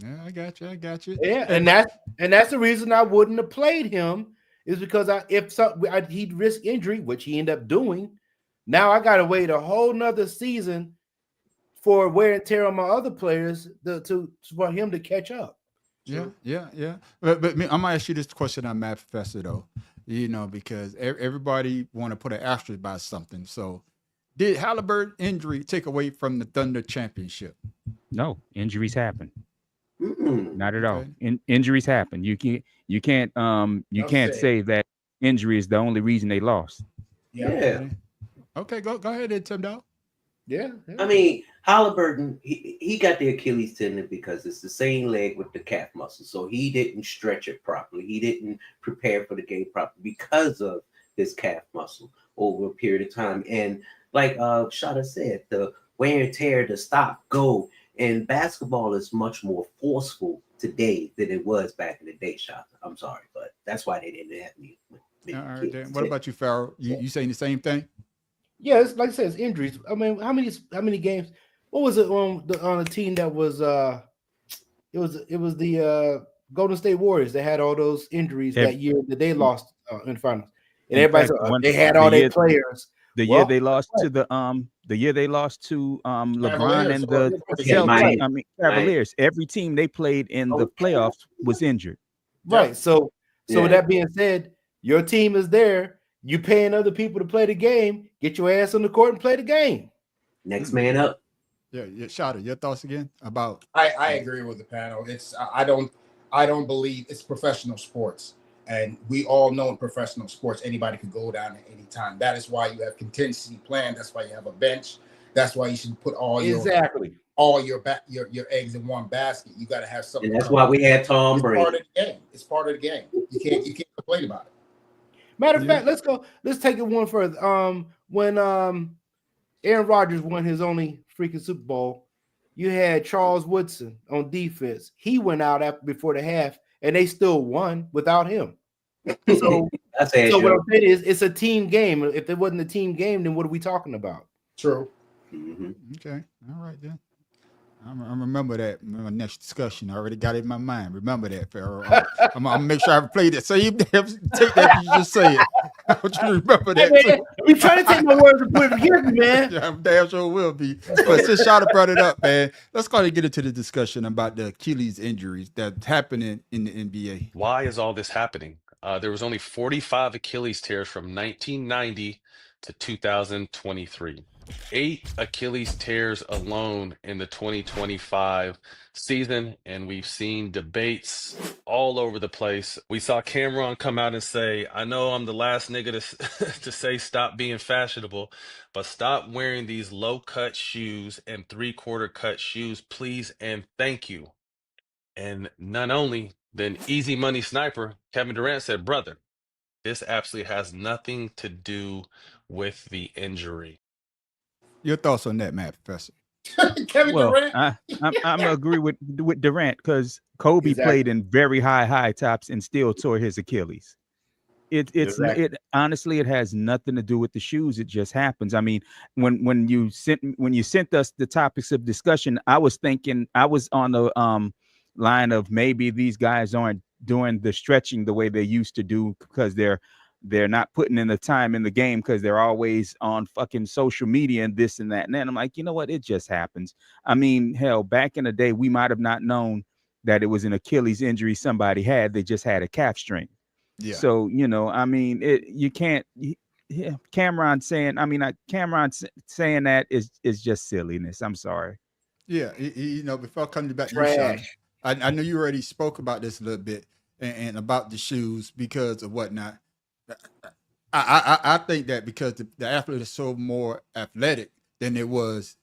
Yeah, I got you. Yeah, and that's the reason I wouldn't have played him is because he'd risk injury, which he ended up doing. Now I got to wait a whole nother season for wear and tear on my other players for him to catch up. Yeah. But I'm gonna ask you this question on Math Professor though, because everybody want to put an asterisk by something. So, did Halliburton injury take away from the Thunder championship? No, injuries happen. Mm-mm. Not at all. Injuries happen. You can't say that injury is the only reason they lost. Yeah. Okay, go ahead, Tim Dow. Yeah. I mean, Halliburton, he got the Achilles tendon because it's the same leg with the calf muscle. So he didn't stretch it properly. He didn't prepare for the game properly because of his calf muscle over a period of time. And like Shada said, the wear and tear, the stop, go. And basketball is much more forceful today than it was back in the day, Shada. I'm sorry, but that's why they didn't have me. All right, Dan. What about you, Farrell? You saying the same thing? Yeah, it's like I said, it's injuries. I mean, how many games? What was it on the team that was it was the Golden State Warriors that had all those injuries that year that they lost in the finals. And everybody said they had all their players. The year they lost to LeBron and the Celtics, Cavaliers. Every team they played in the playoffs was injured. Right. So with that being said, your team is there. You paying other people to play the game. Get your ass on the court and play the game. Next man up. Yeah. Shada, your thoughts again about? I agree with the panel. It's I don't believe it's professional sports, and we all know in professional sports anybody could go down at any time. That is why you have contingency plan. That's why you have a bench. That's why you should put all your eggs in one basket. You got to have something. And that's why we had Tom Brady. It's part of the game. You can't complain about it. Matter of fact, let's take it one further. When Aaron Rodgers won his only freaking Super Bowl, you had Charles Woodson on defense. He went out before the half, and they still won without him. So what I'm saying is, it's a team game. If it wasn't a team game, then what are we talking about? True. Mm-hmm. Okay. All right then. I remember that in my next discussion. I already got it in my mind. Remember that, Farrell. I'm gonna make sure I play that. So you take that you just say it. I want you to remember that. Hey, man, we trying to take my words and put it against me, man. Yeah, I'm damn sure will be. But since Shada brought it up, man, let's go ahead and get into the discussion about the Achilles injuries that's happening in the NBA. Why is all this happening? There was only 45 Achilles tears from 1990 to 2023. 8 Achilles tears alone in the 2025 season, and we've seen debates all over the place. We saw Cameron come out and say, I know I'm the last nigga to, to say stop being fashionable, but stop wearing these low-cut shoes and three-quarter cut shoes, please and thank you. And none only then Easy Money Sniper, Kevin Durant said, brother, this absolutely has nothing to do with the injury. Your thoughts on that, Matt Professor? Kevin Durant. I'm agree with Durant because Kobe played in very high tops and still tore his Achilles. It honestly, it has nothing to do with the shoes. It just happens. I mean, when you sent us the topics of discussion, I was thinking I was on the line of maybe these guys aren't doing the stretching the way they used to do because they're not putting in the time in the game because they're always on fucking social media and this and that. And then I'm like, you know what? It just happens. I mean, hell, back in the day, we might have not known that it was an Achilles injury somebody had. They just had a calf strain. Yeah. So, you know, I mean, you can't. Cameron saying that is just silliness. I'm sorry. Yeah, you know, before coming back to you, Sean, I know you already spoke about this a little bit and about the shoes because of whatnot. I think that because the athlete is so more athletic than it was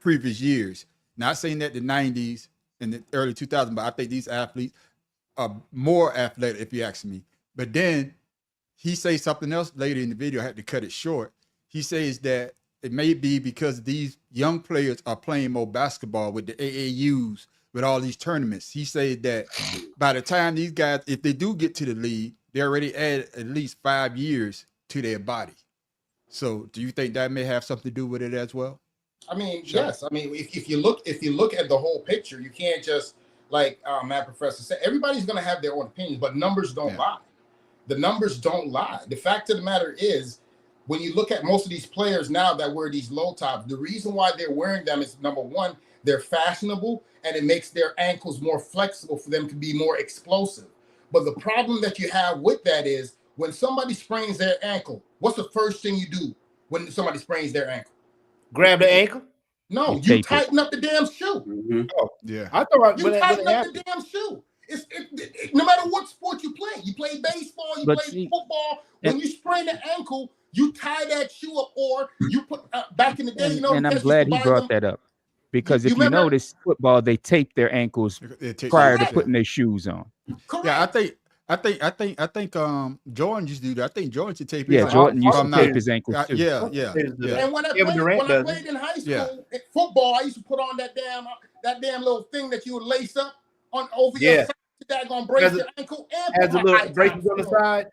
previous years. Not saying that the 90s and the early 2000s, but I think these athletes are more athletic, if you ask me. But then he says something else later in the video. I had to cut it short. He says that it may be because these young players are playing more basketball with the AAUs, with all these tournaments. He said that by the time these guys, if they do get to the league, they already add at least 5 years to their body. So do you think that may have something to do with it as well? I mean, yes. I mean, if you look at the whole picture, you can't just like Matt Professor said, everybody's going to have their own opinion, but numbers don't lie. The numbers don't lie. The fact of the matter is, when you look at most of these players now that wear these low tops, the reason why they're wearing them is, number one, they're fashionable and it makes their ankles more flexible for them to be more explosive. But the problem that you have with that is when somebody sprains their ankle, what's the first thing you do when somebody sprains their ankle? Grab the ankle? No, you tighten up the damn shoe. Mm-hmm. Oh, yeah. I thought you tighten up the damn shoe. No matter what sport you play baseball, you play football. When you sprain the ankle, you tie that shoe up, or you put back in the day. And I'm glad he brought that up because if you notice, football they tape their ankles prior to putting their shoes on. Correct. Yeah, I think Jordan used to do that. I think Jordan should tape his ankles. Jordan used to tape his ankles too. Yeah. And when I played in high school in football, I used to put on that damn little thing that you would lace up on over your side. That gonna brace your ankle and has a little braces on the side.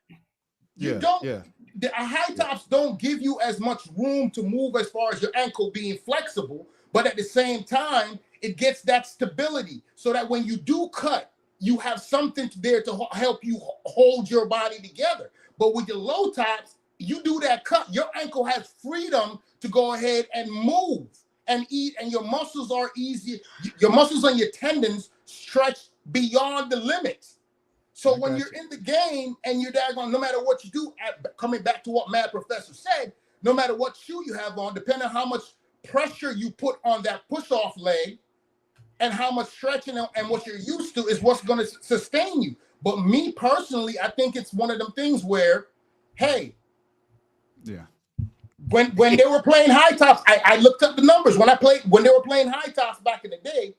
The high tops don't give you as much room to move as far as your ankle being flexible, but at the same time, it gets that stability so that when you do cut, you have something there to help you hold your body together. But with your low tops, you do that cut, your ankle has freedom to go ahead and move and eat, and your muscles are easy. Your muscles and your tendons stretch beyond the limits. So when you're in the game and you're daggone, no matter what you do, coming back to what Mad Professor said, no matter what shoe you have on, depending on how much pressure you put on that push-off leg and how much stretching and what you're used to is what's going to sustain you. But me personally, I think it's one of them things where, hey, when they were playing high tops, I looked up the numbers when they were playing high tops back in the day.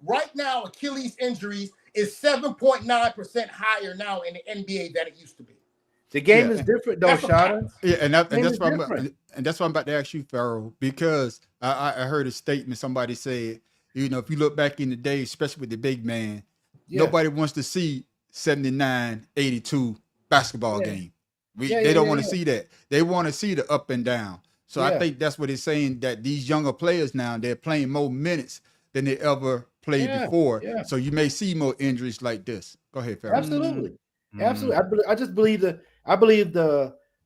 Right now, Achilles injuries is 7.9% higher now in the NBA than it used to be. The game is different, though, Shada. Yeah, and that's why I'm about to ask you, Pharaoh, because I heard a statement somebody said, you know, if you look back in the day, especially with the big man, nobody wants to see 79-82 basketball game. They don't want to see that. They want to see the up and down. So I think that's what it's saying, that these younger players now, they're playing more minutes than they ever played before. Yeah. So you may see more injuries like this. Go ahead, Pharaoh. Absolutely. I just believe the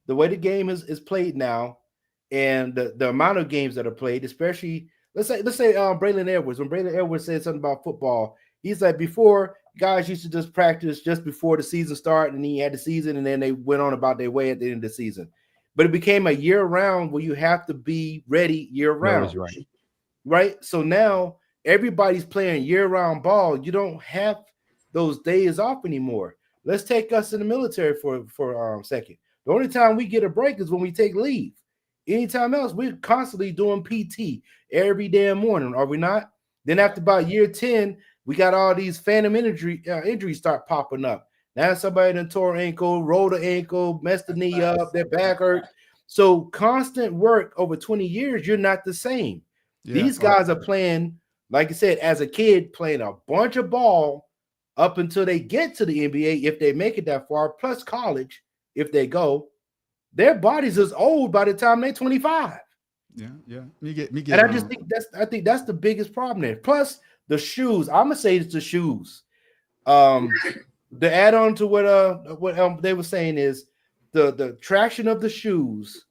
way the game is played now, and the amount of games that are played, especially let's say Braylon Edwards. When Braylon Edwards said something about football, he's like, before guys used to just practice just before the season started, and he had the season, and then they went on about their way at the end of the season. but it became a year round where you have to be ready year round. Right. So now everybody's playing year round ball. You don't have those days off anymore. Let's take us in the military for a second. The only time we get a break is when we take leave. Anytime else, we're constantly doing PT every damn morning, are we not? Then after about year 10, we got all these phantom injuries start popping up. Now somebody done tore ankle, rolled the ankle, messed the knee up, their back hurt. So constant work over 20 years, you're not the same. Yeah, these guys are playing, like I said, as a kid, playing a bunch of ball up until they get to the NBA, if they make it that far, plus college, if they go. Their bodies is old by the time they're 25. Yeah. Me get. And I think that's the biggest problem there. Plus the shoes. I'm gonna say it's the shoes. The add-on to what they were saying is the traction of the shoes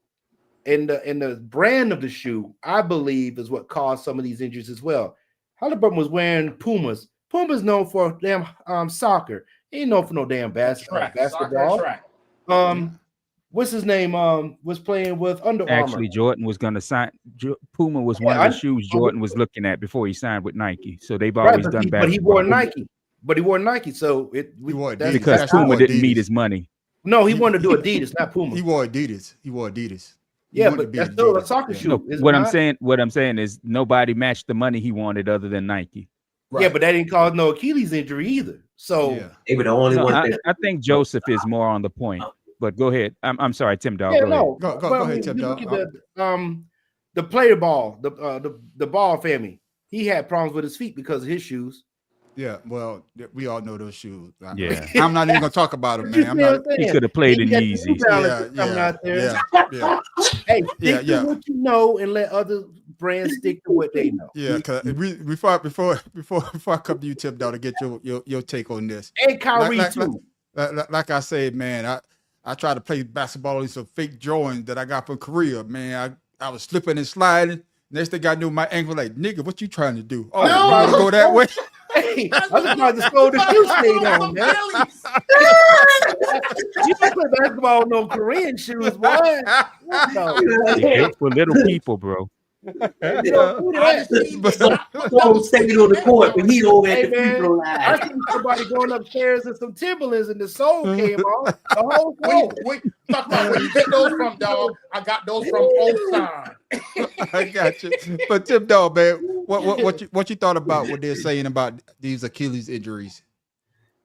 and the brand of the shoe, I believe, is what caused some of these injuries as well. Halliburton was wearing Pumas. Puma's known for damn soccer. He ain't known for no damn basketball. What's his name? Was playing with Under Armour. Actually, Jordan was going to sign. Puma was one of the shoes Jordan was looking at before he signed with Nike. So they've always done basketball. But he wore Nike. So because Puma didn't meet his money. No, he wanted to do Adidas, not Puma. He wore Adidas. Yeah, but that's still a soccer shoe. No, what I'm saying is nobody matched the money he wanted other than Nike. Right. Yeah, but that didn't cause no Achilles injury either. So they were the only one. I think Joseph is more on the point. But go ahead. I'm sorry, Tim Dog. Go ahead, Tim Dog. The player ball, the Ball family, he had problems with his feet because of his shoes. Yeah, well, we all know those shoes. Yeah, I'm not even gonna talk about them, man. He could have played in Yeezys. Yeah. Hey, stick to what you know and let other brands stick to what they know. Yeah, because before I come to you, Tim Dog, to get your take on this. And Kyrie too. Like I said, man, I tried to play basketball in some fake drawings that I got from Korea, man. I was slipping and sliding. Next thing I knew, my ankle like, nigga, what you trying to do? Oh, you want to go that way? Hey, I was about to slow the shoe stayed on, man. You don't play basketball with no Korean shoes, boy. No. For little people, bro. Staying on the court, but he over at the free throw line. I seen somebody going upstairs in some Timberlands and the sole came off. The whole thing. Talk about where you get those from, dog. I got those from Osan. I got you. But Tim Dog, man, what you thought about what they're saying about these Achilles injuries?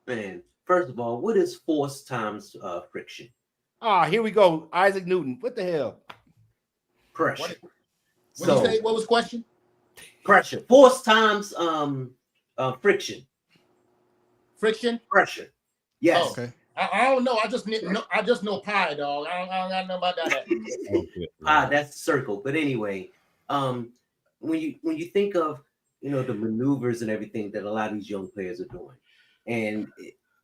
Man, first of all, what is force times friction? Here we go. Isaac Newton. What the hell? Pressure. What did you say? What was the question? Pressure. Force times friction. Friction? Pressure. Yes. Oh, okay. I don't know. I just know pi, dog. I don't know about that. Pi, that's the circle. But anyway, when you think of the maneuvers and everything that a lot of these young players are doing, and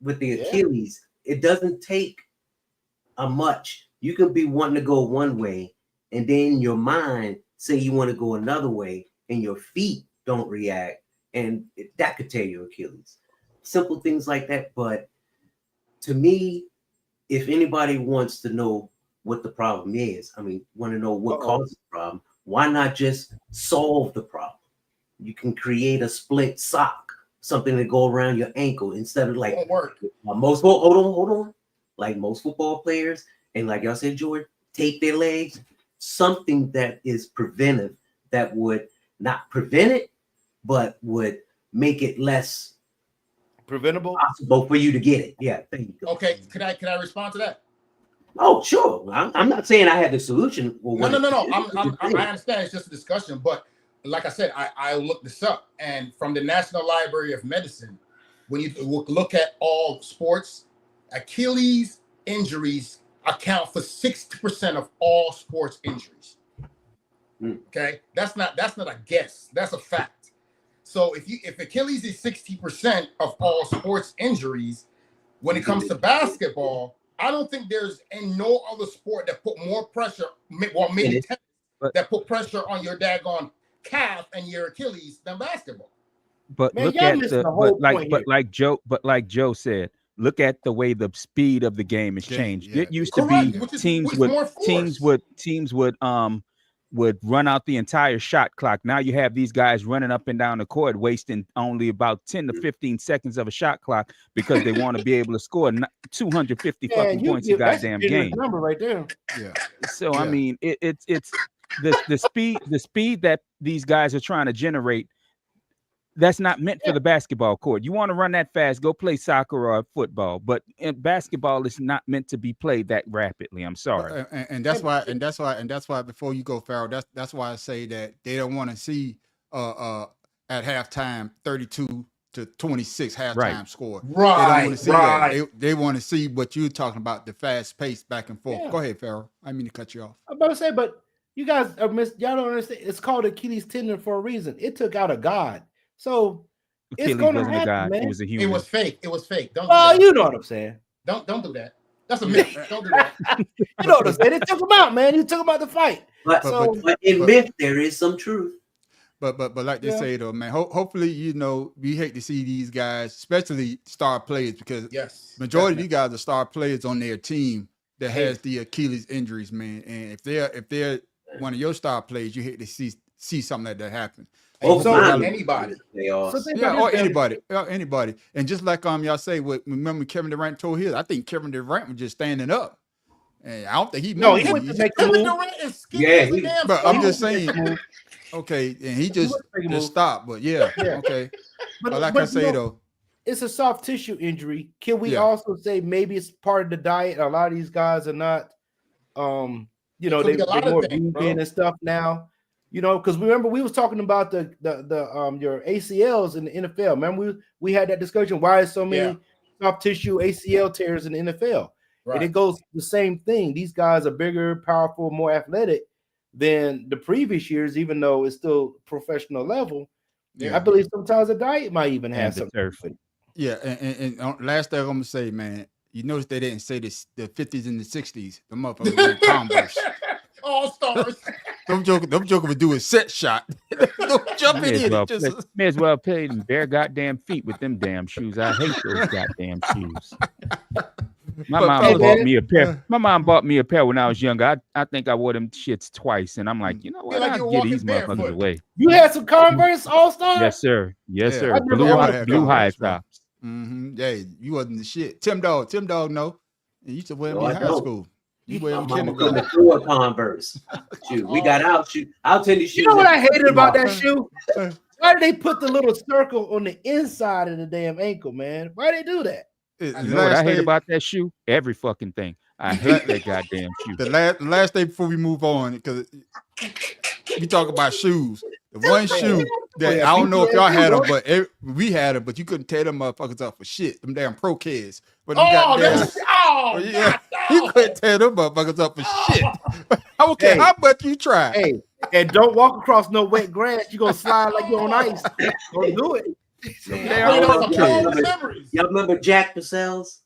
with the Achilles, it doesn't take much. You can be wanting to go one way, and then your mind say you want to go another way, and your feet don't react, and that could tear your Achilles. Simple things like that. But to me, if anybody wants to know what the problem is, want to know what causes the problem, why not just solve the problem? You can create a split sock, something to go around your ankle instead of like most. Hold on. Like most football players, and like y'all said, George, tape their legs. Something that is preventive, that would not prevent it, but would make it less preventable, possible for you to get it. Yeah, thank you. Okay, can I respond to that? Oh, sure. I'm not saying I have the solution. No. I understand it's just a discussion, but like I said, I looked this up, and from the National Library of Medicine, when you look at all sports, Achilles injuries account for 60% of all sports injuries. Okay, that's not a guess. That's a fact. So if Achilles is 60% of all sports injuries, when it comes to basketball, I don't think there's no other sport that put more pressure. Well, maybe tennis that put pressure on your daggone calf and your Achilles than basketball. But man, look at like Joe said. look at the way the speed of the game has changed. Yeah. It used to be teams would run out the entire shot clock. Now you have these guys running up and down the court, wasting only about 10 to 15 seconds of a shot clock because they want to be able to score 250 fucking points a goddamn game. Number right there. Yeah. So I mean, it's the speed that these guys are trying to generate. That's not meant for the basketball court. You want to run that fast, go play soccer or football. But basketball is not meant to be played that rapidly. I'm sorry. And that's why before you go, Farrell, that's why I say that they don't want to see at halftime 32-26 halftime score. Right. They don't want to see that. They want to see what you're talking about, the fast pace back and forth. Go ahead, Farrell. I mean to cut you off. I'm about to say, but you guys y'all don't understand. It's called Achilles tendon for a reason. It took out a god. So Achilles it's gonna wasn't happen, a god. man. It was a human. It was fake. It was fake. Don't. Oh, you know what I'm saying. Don't do that. That's a myth. Don't do that. You know what I'm saying. They took him out, man. You took him out the fight. But in myth, there is some truth. But like they say though, man. Hopefully, we hate to see these guys, especially star players, because majority of these guys are star players on their team that has the Achilles injuries, man. And if they're one of your star players, you hate to see something like that happen. Anybody. Or anybody. And just like y'all say, remember Kevin Durant told his, I think Kevin Durant was just standing up. And I don't think he moved. He went to make Kevin Durant is skinny. But I'm just saying, okay, and he just stopped. But okay. But like I say though, it's a soft tissue injury. Can we also say maybe it's part of the diet? A lot of these guys are not, they're more vegan and stuff now. Because remember we was talking about the your ACLs in the NFL. Remember we had that discussion. Why is so many soft tissue ACL tears in the NFL? Right. And it goes the same thing. These guys are bigger, powerful, more athletic than the previous years, even though it's still professional level. Yeah. I believe sometimes the diet might even have something. Yeah, and last thing I'm gonna say, man, you notice they didn't say this the 50s and the 60s. The motherfuckers were Converse. All stars. Them joker would do a set shot. Don't jump in here. May as well play them bare goddamn feet with them damn shoes. I hate those goddamn shoes. My mom bought me a pair. My mom bought me a pair when I was younger. I think I wore them shits twice, and I'm like, you know what? I'll get these motherfuckers away. You had some Converse All Star? Yes, sir. Yes, sir. Blue high tops. Yeah, you wasn't the shit. Tim Dog, no. You used to wear them in high school. You wear them kindergarten. A Converse. Shoot, we got out. Shoot, I'll tell you. You know what I hated about that shoe? Why did they put the little circle on the inside of the damn ankle, man? Why did they do that? You know what I hate about that shoe? Every fucking thing. I hate that goddamn shoe. The last day before we move on, because we talk about shoes. The one shoe that I don't know if y'all had them, but we had them, but you couldn't tear them motherfuckers up for shit. Them damn Pro Kids. But you couldn't tear them motherfuckers up for shit. I don't care how much you try. Hey, and don't walk across no wet grass. You're gonna slide like you're on ice. Don't do it. Y'all remember Jack Purcell's?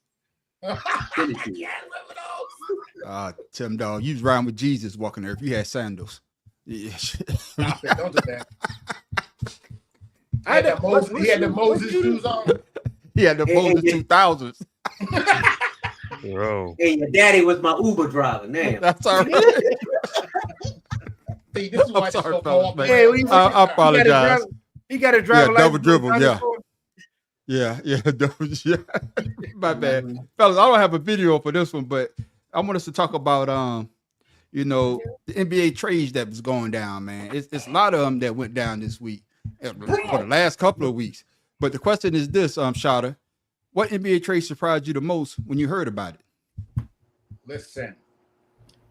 Tim Dog, you was riding with Jesus walking there if you had sandals. Yeah. Stop it, don't do that. He had the Moses shoes on. He had the Moses 2000s. Bro. Hey, your daddy was my Uber driver. Damn. That's all right. See, this is why sorry, fellas, I apologize. He got to drive double dribble, Yeah, my bad. Fellas, I don't have a video for this one, but I want us to talk about the NBA trades that was going down, man. It's a lot of them that went down this week for the last couple of weeks. But the question is this, Shada, what NBA trade surprised you the most when you heard about it? Listen,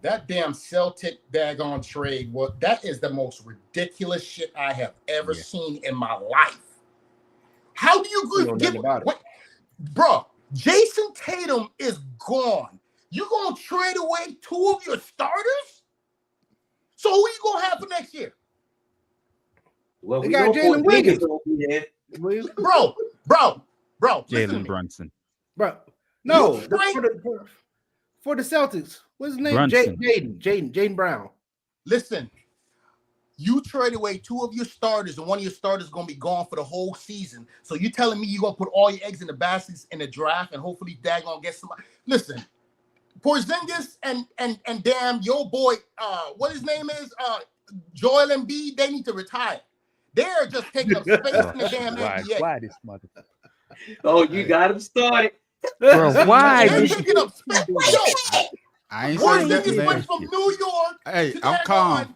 that damn Celtic daggone trade, that is the most ridiculous shit I have ever seen in my life. How do you bro? Jason Tatum is gone. You gonna trade away 2 of your starters? So who you gonna have for next year? Well, they got Jalen Wiggins. Bro. Jalen Brunson. Bro, no, for the Celtics. What's his name? Jaden Brown. Listen, You trade away 2 of your starters, and one of your starters is going to be gone for the whole season. So you telling me you're going to put all your eggs in the baskets in the draft and hopefully daggone get somebody? Listen, Porzingis and damn your boy, what his name is, Joel Embiid, they need to retire. They're just taking up space in the damn NBA. Why this mother? Oh, you got him started. Bro, why? They're taking up space. I ain't saying that, Porzingis man. went from New York. Hey, to I'm calm. daggone-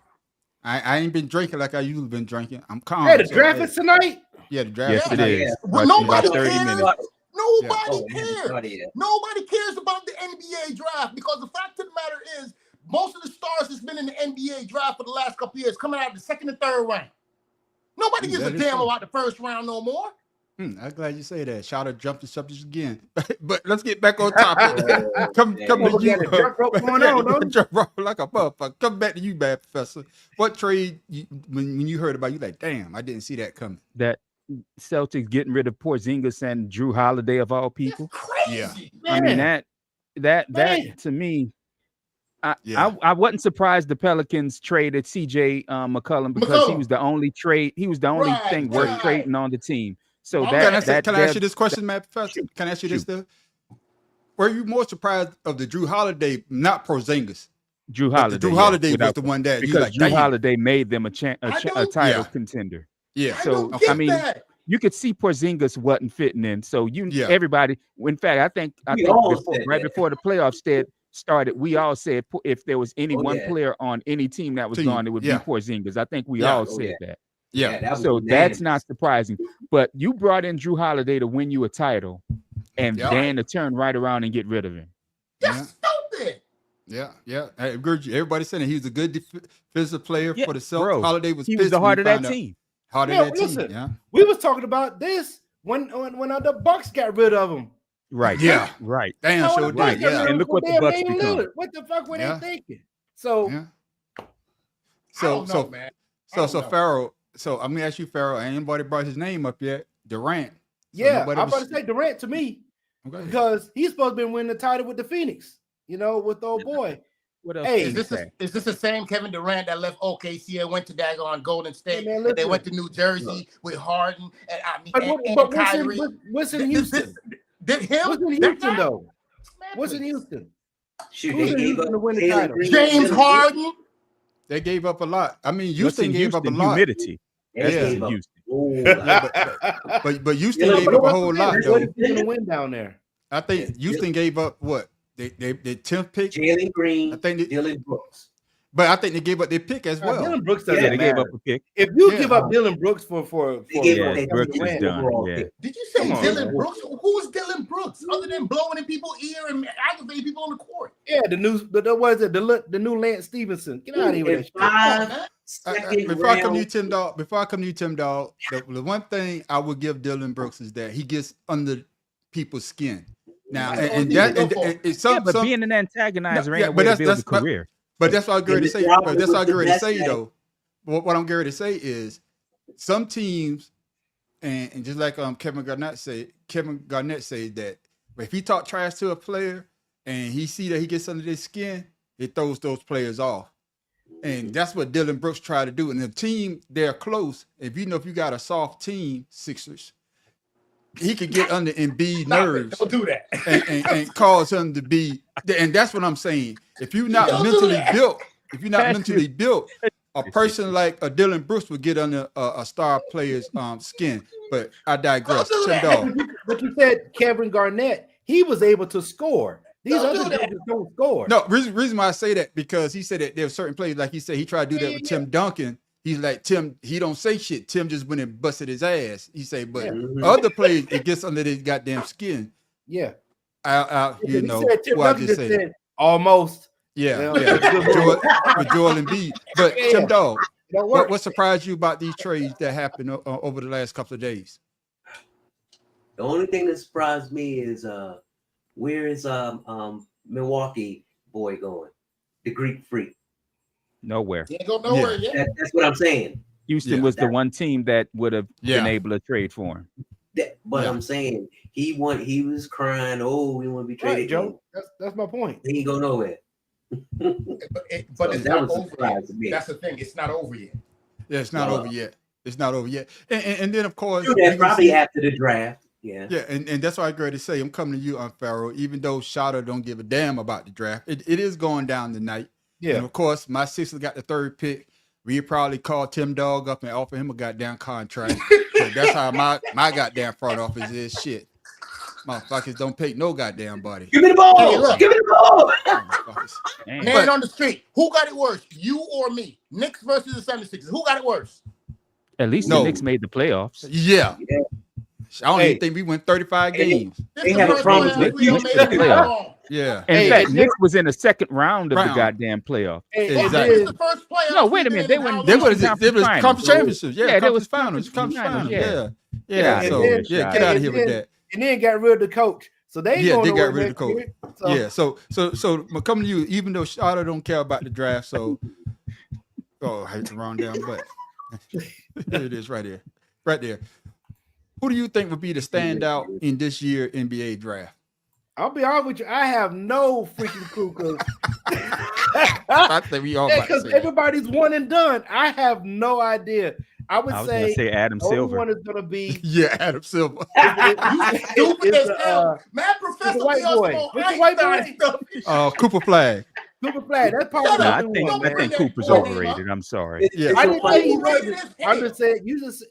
I ain't been drinking like I usually been drinking. I'm calm. Hey, the draft is tonight. Yeah, the draft. Yes, it tonight. is. Well, Watch nobody about 30 cares. minutes. Nobody Yeah. cares. Nobody cares about the NBA draft because the fact of the matter is, most of the stars that's been in the NBA draft for the last couple of years coming out of the 2nd and 3rd round. Nobody gives a that is damn true. about the 1st round no more. I'm glad you say that. Shout out, jump the subject again. But let's get back on topic. come Oh, to we you. got a jump rope going on, don't we? Jump rope like a motherfucker. Come back to you, bad professor. What trade when you heard about it, you like, damn, I didn't see that coming. That Celtics getting rid of Porzingis and Drew Holiday of all people. Crazy. I mean Man. that to me, I wasn't surprised the Pelicans traded CJ McCollum because he was the only Right, thing worth right. trading on the team. So Can Can I that ask you this question, Matt Professor? Can I ask you this though? Were you more surprised of the Drew Holiday, not Porzingis? Drew But Holiday. Drew Holiday was without- the one that you because like, Drew damn. Holiday made them a don't- title Yeah. contender. Yeah. I So don't get I mean, that. you could see Porzingis wasn't fitting in. So Yeah. everybody. In fact, I think all before, said right that. before the playoffs started, we all said if there was any Oh, one yeah. player on any team that was Team, gone, it would yeah. be Porzingis. I think we Yeah. all Oh, said yeah. that. Yeah. that was So that's unanimous. not surprising. But you brought in Drew Holiday to win you a title, and Yeah. then to turn right around and get rid of him. That's stupid. Yeah. I agree with you. Everybody saying that he was a good defensive player Yeah, for the Celtics. bro. Holiday was He was pissed the when heart he of that found out- team. Heart of Yeah, that team. listen. Yeah. We was talking about this when the Bucks got rid of him. Right. Yeah. Right. Damn, How sure the Bucks did. got Yeah. rid And of look what the damn Bucks Damian become. Lillard. What the fuck were Yeah. they thinking? So Yeah. I So don't know, so man. I so don't so know. Farrell. So I'm gonna ask you, Farrell. Ain't anybody brought his name up yet? Durant. So yeah, nobody I'm was- about to say Durant to me Okay. because he's supposed to be winning the title with the Phoenix. You know, with the old boy. What else? Hey, can you Is say? this the same Kevin Durant that left OKC and went to daggone Golden State? Hey, man, and they listen. went to New Jersey with Harden and But, and what's Kyrie. in This- Houston? Did him? What's in that Houston guy? though? Man, What's in please. Houston? Shoot, Who's they in gave Houston up to win the Jalen title? Green. James Harden. They gave up a lot. I mean, What's Houston in gave up a Houston? lot. Humidity. They That's Yeah. what's gave in up. Houston. But Houston Yeah, gave but up a what's whole lot What though. is going to win down there? I think Houston gave up what? They 10th pick. Jalen Green, I think they- Dylan Brooks. But I think they gave up their pick as well. Dylan Brooks doesn't Yeah, they gave matter. up a pick. If you Yeah. give up Dylan Brooks for They gave Yeah, up that Brooks is Durant done. overall Yeah. pick. Did you say Come on, Dylan man. Brooks? Who's Dylan Brooks other than blowing in people's ear and aggravating people on the court? yeah, the what is it? The new Lance Stevenson. Get out of here with that shit. Come on, 5 man. second Before I come to you, round. Tim Dog, the one thing I would give Dylan Brooks is that he gets under people's skin. Now, That's all and he that can and, go for. and, and some, Yeah, but some being an antagonizer No, ain't yeah, a but way to that's- build a that's what- career. but that's what I'm going to say. Robert But that's what I'm was the going to best say at it. though. What I'm going to say is some teams, and just like Kevin Garnett said that if he talk trash to a player and he see that he gets under their skin, it throws those players off. And that's what Dylan Brooks tried to do. And the team, they're close. If you got a soft team, Sixers, he could get under Embiid Stop it. nerves Don't do that. and cause him to be. And that's what I'm saying. If you're not Don't do mentally that. built, a Pass person like a Dylan Brooks would get under a star player's skin. But I digress. Don't do Tim that. Dog. But you said Kevin Garnett, he was able to score. These Don't other do that. dudes don't score. No, reason why I say that because he said that there are certain players, like he said, he tried to do that with Yeah. Tim Duncan. He's like, Tim, he don't say shit. Tim just went and busted his ass. He say, but Yeah. other players, it gets under their goddamn skin. Yeah. You He know, said Tim what I Duncan just just said. said almost. Yeah, Yeah. yeah. With Joel Embiid. But Yeah. Tim Dog, Don't work. what surprised you about these trades that happened over the last couple of days? The only thing that surprised me is where is Milwaukee boy going? The Greek Freak. Nowhere. He ain't go nowhere yet. That's what I'm saying. Houston Yeah. was the one team that would have Yeah. been able to trade for him. But Yeah. I'm saying he was crying, oh, we want to be Right, traded. Joe. That's my point. He ain't go nowhere. But So it's that not was a over surprise yet. to me. That's the thing. It's not over yet. Yeah, it's not over yet. It's not over yet. And then of course, probably after the draft. Yeah. Yeah, and that's why I agree to say I'm coming to you on Pharaoh, even though Shada don't give a damn about the draft. It is going down tonight. Yeah. And of course, my Sixers got the 3rd pick. We probably call Tim Dog up and offer him a goddamn contract. So that's how my goddamn front office is. Shit. Motherfuckers don't pick no goddamn body. Give me the ball. Hey, look. Give me the ball. Man on the street. Who got it worse? You or me? Knicks versus the 76ers. Who got it worse? At least the Knicks made the playoffs. Yeah. I don't even think we went 35 games. They have a problem with Yeah. In fact, Knicks was in the 2nd round of the goddamn playoff. Exactly. The first playoff. No, wait a minute. They went. They was conference championships. Yeah, there was finals. Conference finals. Yeah. Yeah. So get out of here with that. And then got rid of the coach. So they got rid of the coach. Yeah. So I'm coming to you, even though Shada don't care about the draft. So I hate the wrong down, but here it is right here. Right there. Who do you think would be the standout in this year NBA draft? I'll be honest with you. I have no freaking clue because I think we all because everybody's one and done. I have no idea. I was say Adam Silver. One is gonna be Adam Silver. You stupid as hell. Mad Professor white boy. What's the white boy? Cooper Flag. Cooper Flag. That's probably. I think Cooper's overrated. I'm sorry. Yeah. I didn't say he rated. I'm just saying you just.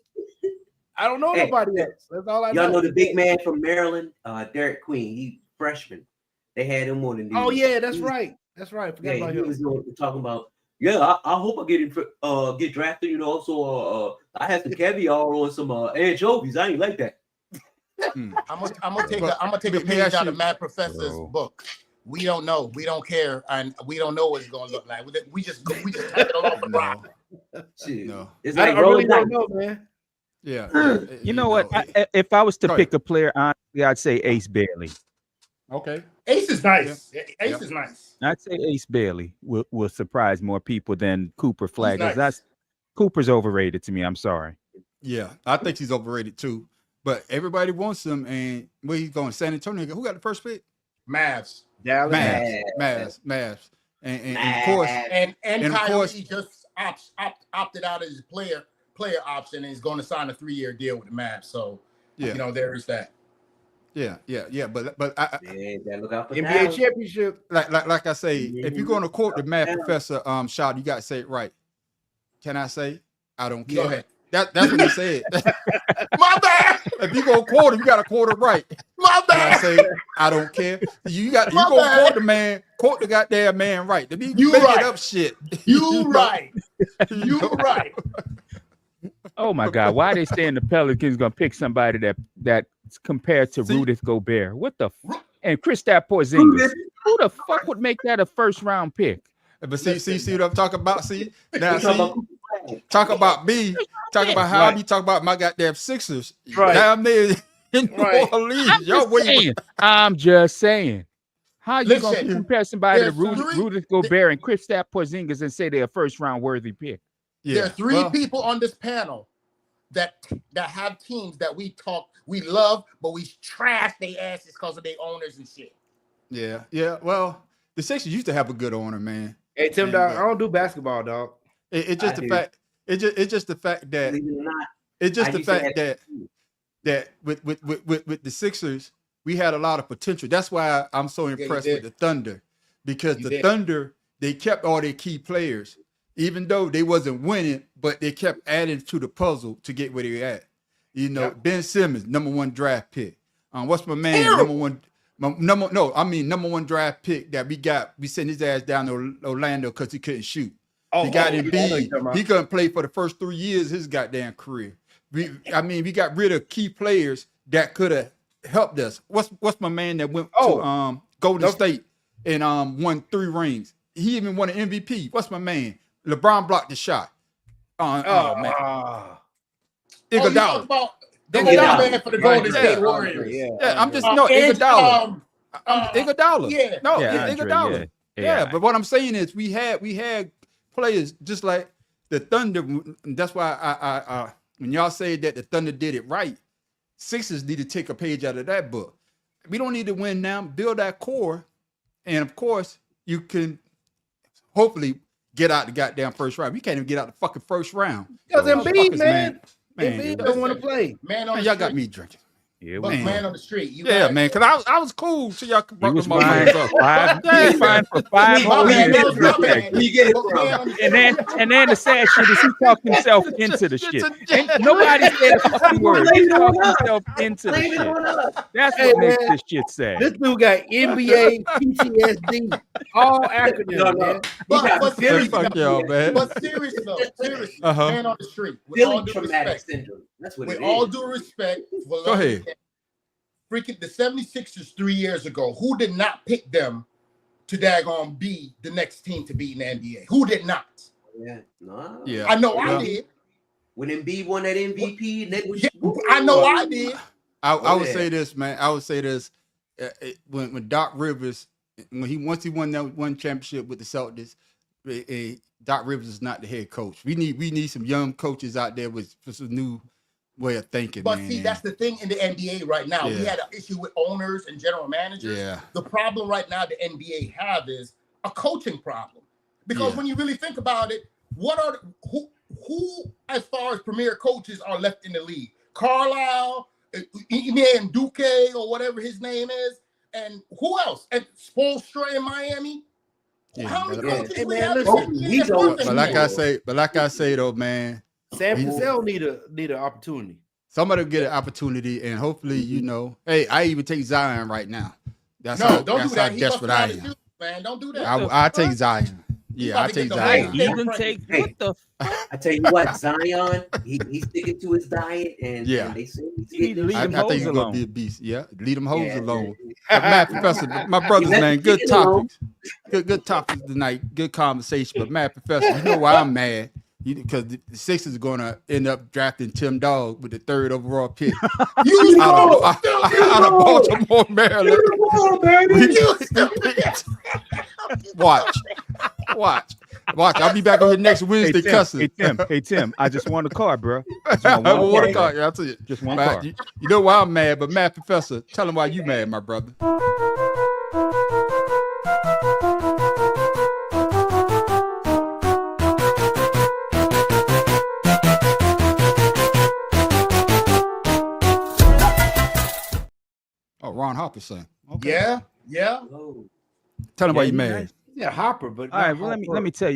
I don't know nobody else. That's all I know. Y'all know the big man from Maryland, Derek Queen. He freshman. They had him on the news. Oh yeah, that's right. That's right. Forgot about him. He was talking about. Yeah, I hope I get drafted. You know, so I have the caviar on some anchovies. I ain't like that. I'm gonna take a page out of Mad Professor's book. We don't know. We don't care, and we don't know what it's gonna look like. We just type it along the block. No, it's like I really don't know, man. Yeah. You know what? If I was to pick a player, honestly, I'd say Ace Bailey. Okay. Ace is nice. Yeah. Ace is nice. I'd say Ace Bailey will surprise more people than Cooper Flag. Nice. Cooper's overrated to me. I'm sorry. Yeah, I think he's overrated too. But everybody wants him, and where he's going? San Antonio. Who got the first pick? Mavs. Mavs. And of course, and Kyrie just opted out of his player option and is going to sign a 3-year deal with the Mavs. So there is that. Yeah. But look out for NBA championship. Like I say, if you're going to quote the Mad Professor shot, you got to say it right. Can I say? I don't care. Go ahead. That's what he said. My bad. If you go quote him, you got to quote it right. My bad. I say I don't care. You go quote the man, quote the goddamn man right. You make it up shit. You right. You right. Oh my God! Why they saying the Pelicans gonna pick somebody that's compared to Rudy Gobert? What the and Kristaps Porzingis? Who the fuck would make that a 1st-round pick? But see what I'm talking about. See now, talk about me. Talk about how I be talking about my goddamn Sixers. Right. Down there in New Orleans. I'm just saying. How you gonna compare somebody to Rudy Gobert and Kristaps Porzingis and say they're a 1st-round worthy pick? Yeah. There are 3 people on this panel that have teams that we love, but we trash their asses because of their owners and shit. Yeah. Well, the Sixers used to have a good owner, man. Hey Tim, dog, I don't do basketball, dog. It's just the fact. It's just the fact that. It's just the fact that with the Sixers, we had a lot of potential. That's why I'm so impressed with the Thunder, because the Thunder, they kept all their key players. Even though they wasn't winning, but they kept adding to the puzzle to get where they're at. You know, Ben Simmons, #1 draft pick. What's my man? Number one draft pick that we got. We sent his ass down to Orlando because he couldn't shoot. He got Embiid. He couldn't play for the first 3 years of his goddamn career. We got rid of key players that could have helped us. What's my man that went to Golden State and won 3 rings? He even won an MVP. What's my man? LeBron blocked the shot. Man. Iguodala. Man for the Golden State Warriors. Yeah, I'm just Iguodala. Iguodala. Yeah. No, Iguodala. Yeah, but what I'm saying is we had players just like the Thunder. That's why I when y'all say that the Thunder did it right, Sixers need to take a page out of that book. We don't need to win now. Build that core, and of course you can hopefully get out the goddamn first round. We can't even get out the fucking first round. Because Embiid, man. Man, Embiid don't want to play. Man, on y'all got me drinking. Yeah, man on the street. Man, because I was cool till y'all brought was the motherfuckers up. He was fine for 5 whole years. And then the sad shit is he talked himself into the shit. Nobody said a fucking word. He talked himself into the shit. That's what makes this shit sad. This dude got NBA, PTSD, all acronyms, man. But seriously, fuck y'all, man. But seriously, man on the street. With all due respect, that's what with all due respect, go ahead. Freaking the 76ers 3 years ago, who did not pick them to daggone be the next team to be in the NBA? Who did not? Yeah, I know I did. When Embiid won that MVP, I know I did. I would say this, man. I would say this. When Doc Rivers, once he won that one championship with the Celtics, Doc Rivers is not the head coach. We need some young coaches out there with some new way of thinking. But man. see, that's the thing in the NBA right now. We had an issue with owners and general managers. Yeah. The problem right now the NBA have is a coaching problem. Because when you really think about it, who as far as premier coaches are left in the league? Carlisle, Ime Udoka, or whatever his name is, and who else? And Spoelstra in Miami. How many coaches we have? But like I say though, man. Sam Cassell need an opportunity. Somebody get an opportunity, and hopefully, hey, I even take Zion right now. Don't do that. He desperate I am. Man, don't do that. I take Zion. Yeah, I take Zion. Even take what the fuck? I tell you what, Zion, he's sticking to his diet, and they say he's getting. I think he's gonna be a beast. Yeah, lead them hoes alone. But Matt, Professor, my brothers, man, good topics. Good topics tonight. Good conversation. But Matt, Professor, you know why I'm mad? Because the Sixers are going to end up drafting Tim Dog with the 3rd overall pick out of Baltimore, Maryland. Watch. I'll be back on here next Wednesday cussing. Hey, Tim, I just won a car, bro. I want a car. Yeah, I'll tell you. Just one car. You know why I'm mad, but Matt, Professor, tell him why you mad, my brother. Ron Harper saying. Okay. Yeah. Tell him why you mad. Yeah, Hopper, but all right. Well, let me tell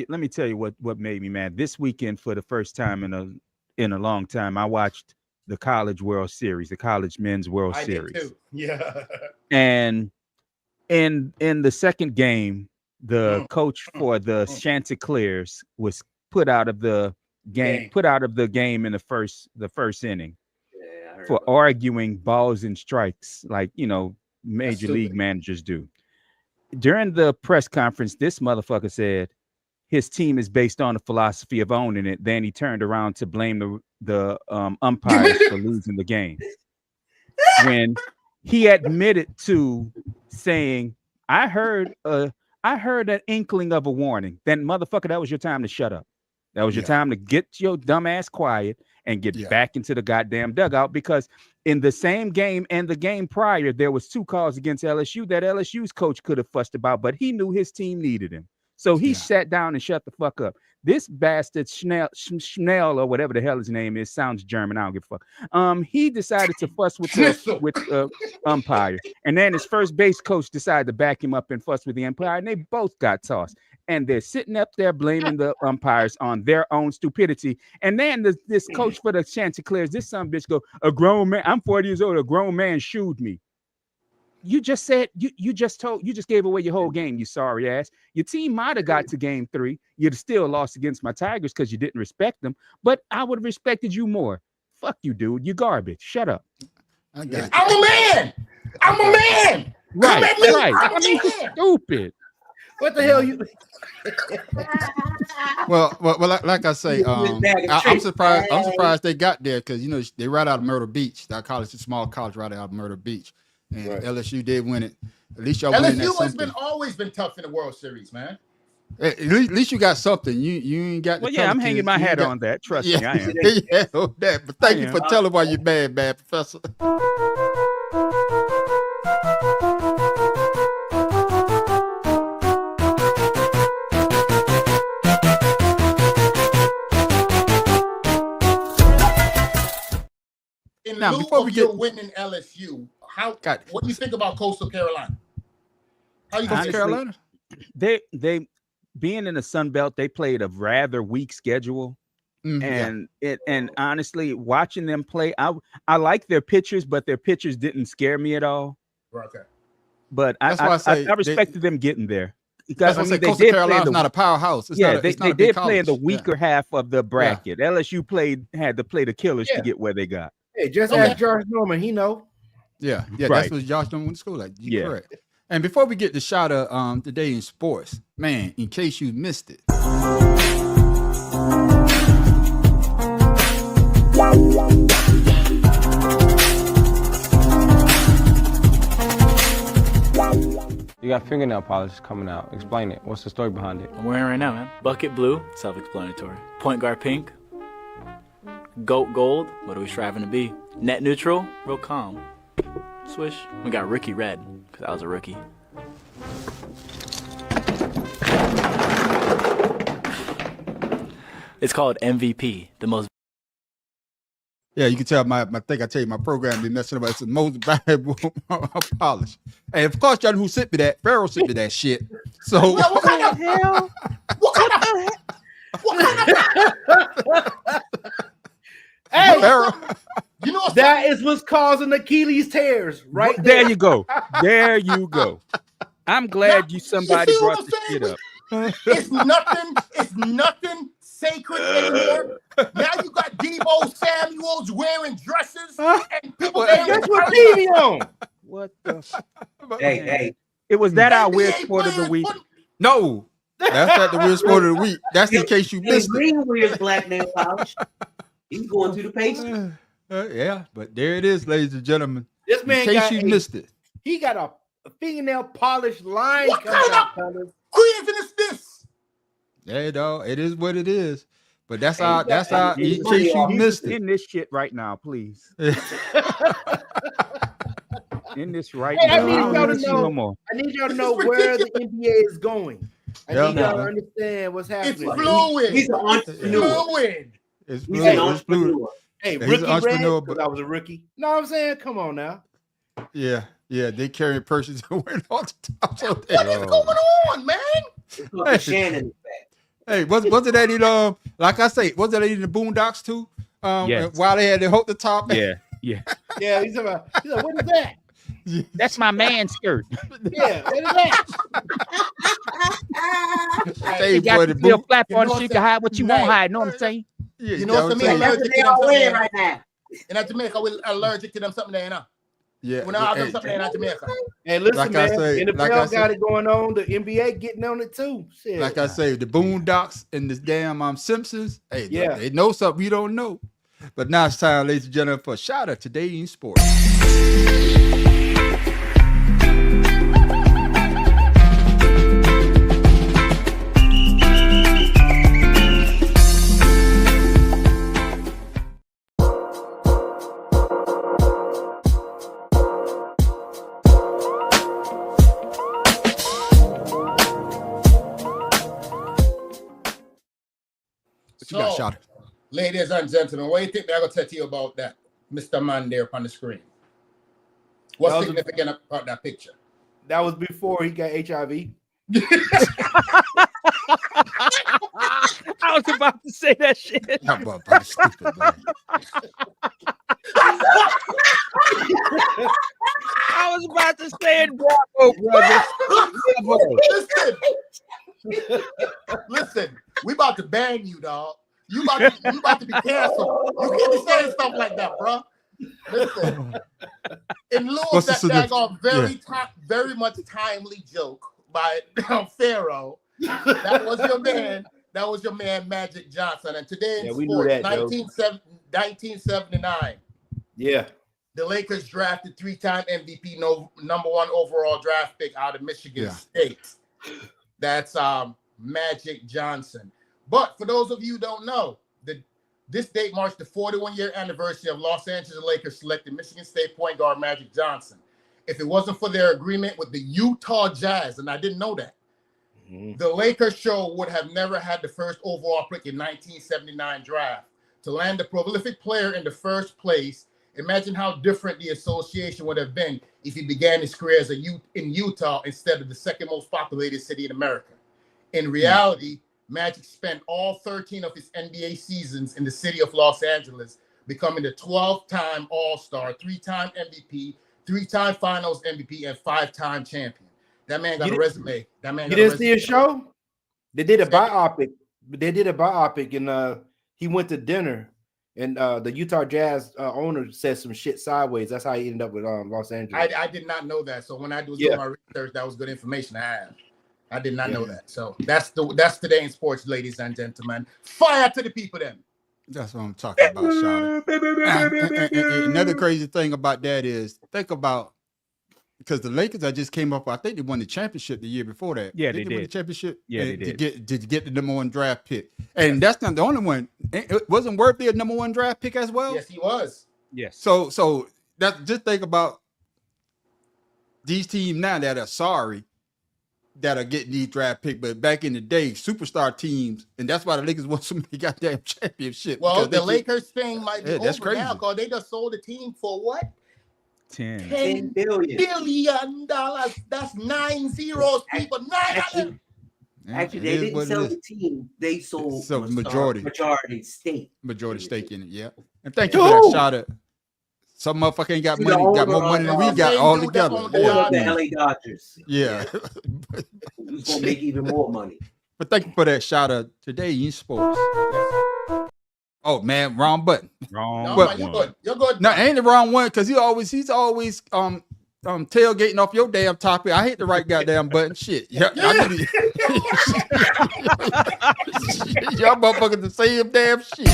you what made me mad. This weekend, for the first time in a long time, I watched the College World Series, the College Men's World Series. Did too. Yeah. And in the second game, the coach for the Chanticleers was put out of the game in the first inning. For arguing balls and strikes like, major league managers do. During the press conference, this motherfucker said his team is based on the philosophy of owning it. Then he turned around to blame the umpires for losing the game. When he admitted to saying, I heard an inkling of a warning. Then motherfucker, that was your time to shut up. That was your time to get your dumb ass quiet and get back into the goddamn dugout, because in the same game and the game prior, there was 2 calls against LSU that LSU's coach could have fussed about, but he knew his team needed him. So he sat down and shut the fuck up. This bastard Schnell or whatever the hell his name is, sounds German, I don't give a fuck. He decided to fuss with the umpire. And then his first base coach decided to back him up and fuss with the umpire, and they both got tossed. And they're sitting up there blaming the umpires on their own stupidity. And then this coach for the Chanticleers, this son of a bitch go, a grown man, I'm 40 years old, a grown man shooed me. You just said, you just gave away your whole game, you sorry ass. Your team might have got to game 3. You'd still lost against my Tigers because you didn't respect them, but I would have respected you more. Fuck you, dude. You garbage. Shut up. I'm a man. Right. I mean, stupid. What the hell you? well, like I say, I'm surprised they got there, because they right out of Myrtle Beach. That college, a small college right out of Myrtle Beach, and LSU did win it. At least y'all winning that. LSU has always been tough in the World Series, man. At least you got something. You ain't got. Well, I'm hanging my hat on that. Trust me, I am. That. But thank you for telling why you're mad, Professor. lieu before we of get your winning LSU, what do you think about Coastal Carolina? How you Coastal Carolina? They being in the Sun Belt, they played a rather weak schedule. And honestly, watching them play, I like their pitchers, but their pitchers didn't scare me at all. Okay. But I respected them getting there. Because Coastal Carolina's not a powerhouse. They did play in the weaker half of the bracket. LSU had to play the killers to get where they got. Hey, just ask Josh Norman. He know. Yeah, that's what Josh Norman went to school like. You're correct. And before we get the shot of today in sports, man, in case you missed it. You got fingernail polish coming out. Explain it. What's the story behind it? I'm wearing it right now, man. Bucket blue, self-explanatory. Point guard pink. Goat gold, what are we striving to be? Net neutral, real calm. Swish. We got rookie red, because I was a rookie. It's called MVP, the most. Yeah, you can tell my program be messing up. It's the most valuable polish. And of course, y'all know who sent me that. Pharaoh sent me that shit. So what kind of hell? Hey, Pharaoh. You know that is what's causing Achilles tears, right there. You go. There you go. I'm glad somebody brought this shit up. It's nothing sacred anymore. Now you got Deebo Samuels wearing dresses and people that's what TV on. What the? Hey. It was that our weird sport of the week. No, that's not the weird sport of the week. That's in case you missed it. Wears black nail polish. He's going through the paces. Yeah, but there it is, ladies and gentlemen. This man, in case you missed it, he got a fingernail polish line. What kind of creative is this? Yeah, dog. It is what it is. But that's how. In case you missed it. In this shit right now, please. In this right now. I need y'all to know where the NBA is going. I need y'all to understand what's happening. It's fluid. He's an entrepreneur. It's fluid. Hey, rookie red, because I was a rookie. Know what I'm saying? Come on now. Yeah. They carrying purses and wearing all the tops. What is going on, man? Shannon. Hey, wasn't that in like I say, wasn't that in the Boondocks too? Yes. While they had to hold the top. Yeah. Yeah, he's like, what is that? That's my man skirt. Yeah, what is that? Hey, got the real flap on so you can hide what you want hide. Know what I'm saying? Yeah, you know what I mean? That's what they all wearing right now. In Jamaica, we're allergic to them something there now. Yeah, when I have something in Jamaica. Hey, listen, man. NFL got it going on. The NBA getting on it too. Shit. Like I say, the Boondocks and the damn Simpsons. Hey, they know something we don't know. But now it's time, ladies and gentlemen, for a shout out today in sports. So, ladies and gentlemen, what do you think they're going to tell you about that Mr. Man there on the screen? What's significant about that picture? That was before he got HIV. I was about to say that shit. I was about to say it, brother. Listen, we about to ban you, dog. You about to be canceled. You can't be saying stuff like that, bro. Listen, in lieu of that daggone very much timely joke by Pharaoh, that was your man. That was your man, Magic Johnson. And today in sports, 1979. Yeah. The Lakers drafted 3-time MVP, number 1 overall draft pick out of Michigan State. That's Magic Johnson. But for those of you who don't know, this date marks the 41-year anniversary of Los Angeles Lakers selecting Michigan State point guard Magic Johnson. If it wasn't for their agreement with the Utah Jazz, and I didn't know that, the Lakers show would have never had the first overall pick in 1979 draft. To land the prolific player in the first place Imagine how different the association would have been if he began his career as a youth in Utah instead of the second most populated city in America. In reality, Magic spent all 13 of his NBA seasons in the city of Los Angeles, becoming the 12-time All-Star, 3-time MVP, 3-time Finals MVP, and 5-time champion. That man got a resume. That man. You didn't see his show? They did a biopic. And he went to dinner, and the Utah Jazz owner said some shit sideways. That's how he ended up with Los Angeles. I did not know that. So when I was doing my research, that was good information to have. I did not know that. So that's today in sports, ladies and gentlemen. Fire to the people then. That's what I'm talking about, Shawty. And another crazy thing about that is, think about, because the Lakers I just came up, I think they won the championship the year before that. Yeah, they did. Won the championship. Yeah, they did. To get the number 1 draft pick. And that's not the only one. It wasn't Worthy a number 1 draft pick as well? Yes, he was. Yes. So that, just think about these teams now that are sorry that are getting these draft picks, but back in the day, superstar teams, and that's why the Lakers won so many goddamn championships. Well, the Lakers thing might be that's over crazy. now because they just sold the team for what? $10 billion. That's 9 zeros, people. Actually, they didn't sell the team. They sold majority stake. Majority stake in it, yeah. And thank you for that shout out. Some motherfucker ain't got money, got more money than we got all together. The LA Dodgers. Yeah. Who's gonna make even more money. But thank you for that shout out today in sports. Oh man, wrong button. Wrong button. You're good. No, ain't the wrong one, because he's always tailgating off your damn topic. I hit the right goddamn button. Shit. Yeah. I knew y'all motherfuckers the same damn shit.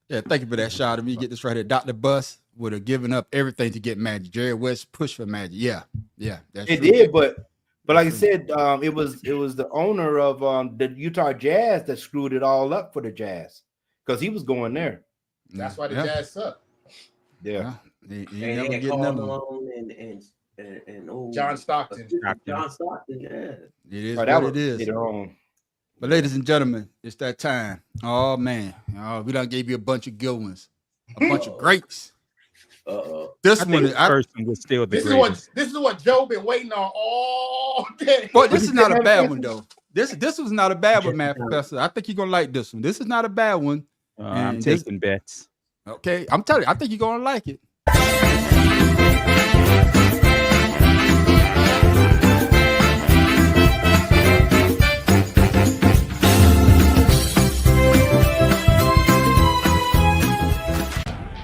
Yeah, thank you for that shout. Let me get this right here. Dr. Bus would have given up everything to get Magic. Jerry West pushed for Magic. Yeah, that's it true. did, but like I said, it was the owner of the Utah Jazz that screwed it all up for the Jazz because he was going there. That's why the Jazz suck. Yeah, and Karl Malone and John Stockton. John Stockton, yeah. It is what it is. But ladies and gentlemen, it's that time. Oh man, we done gave you a bunch of good ones, a bunch of greats. This one, first one was still the greatest. This is what Joe been waiting on all day. But this is not a bad one though. This was not a bad one, man, Professor. I think you're gonna like this one. This is not a bad one. I'm taking bets. Okay, I'm telling you, I think you're gonna like it.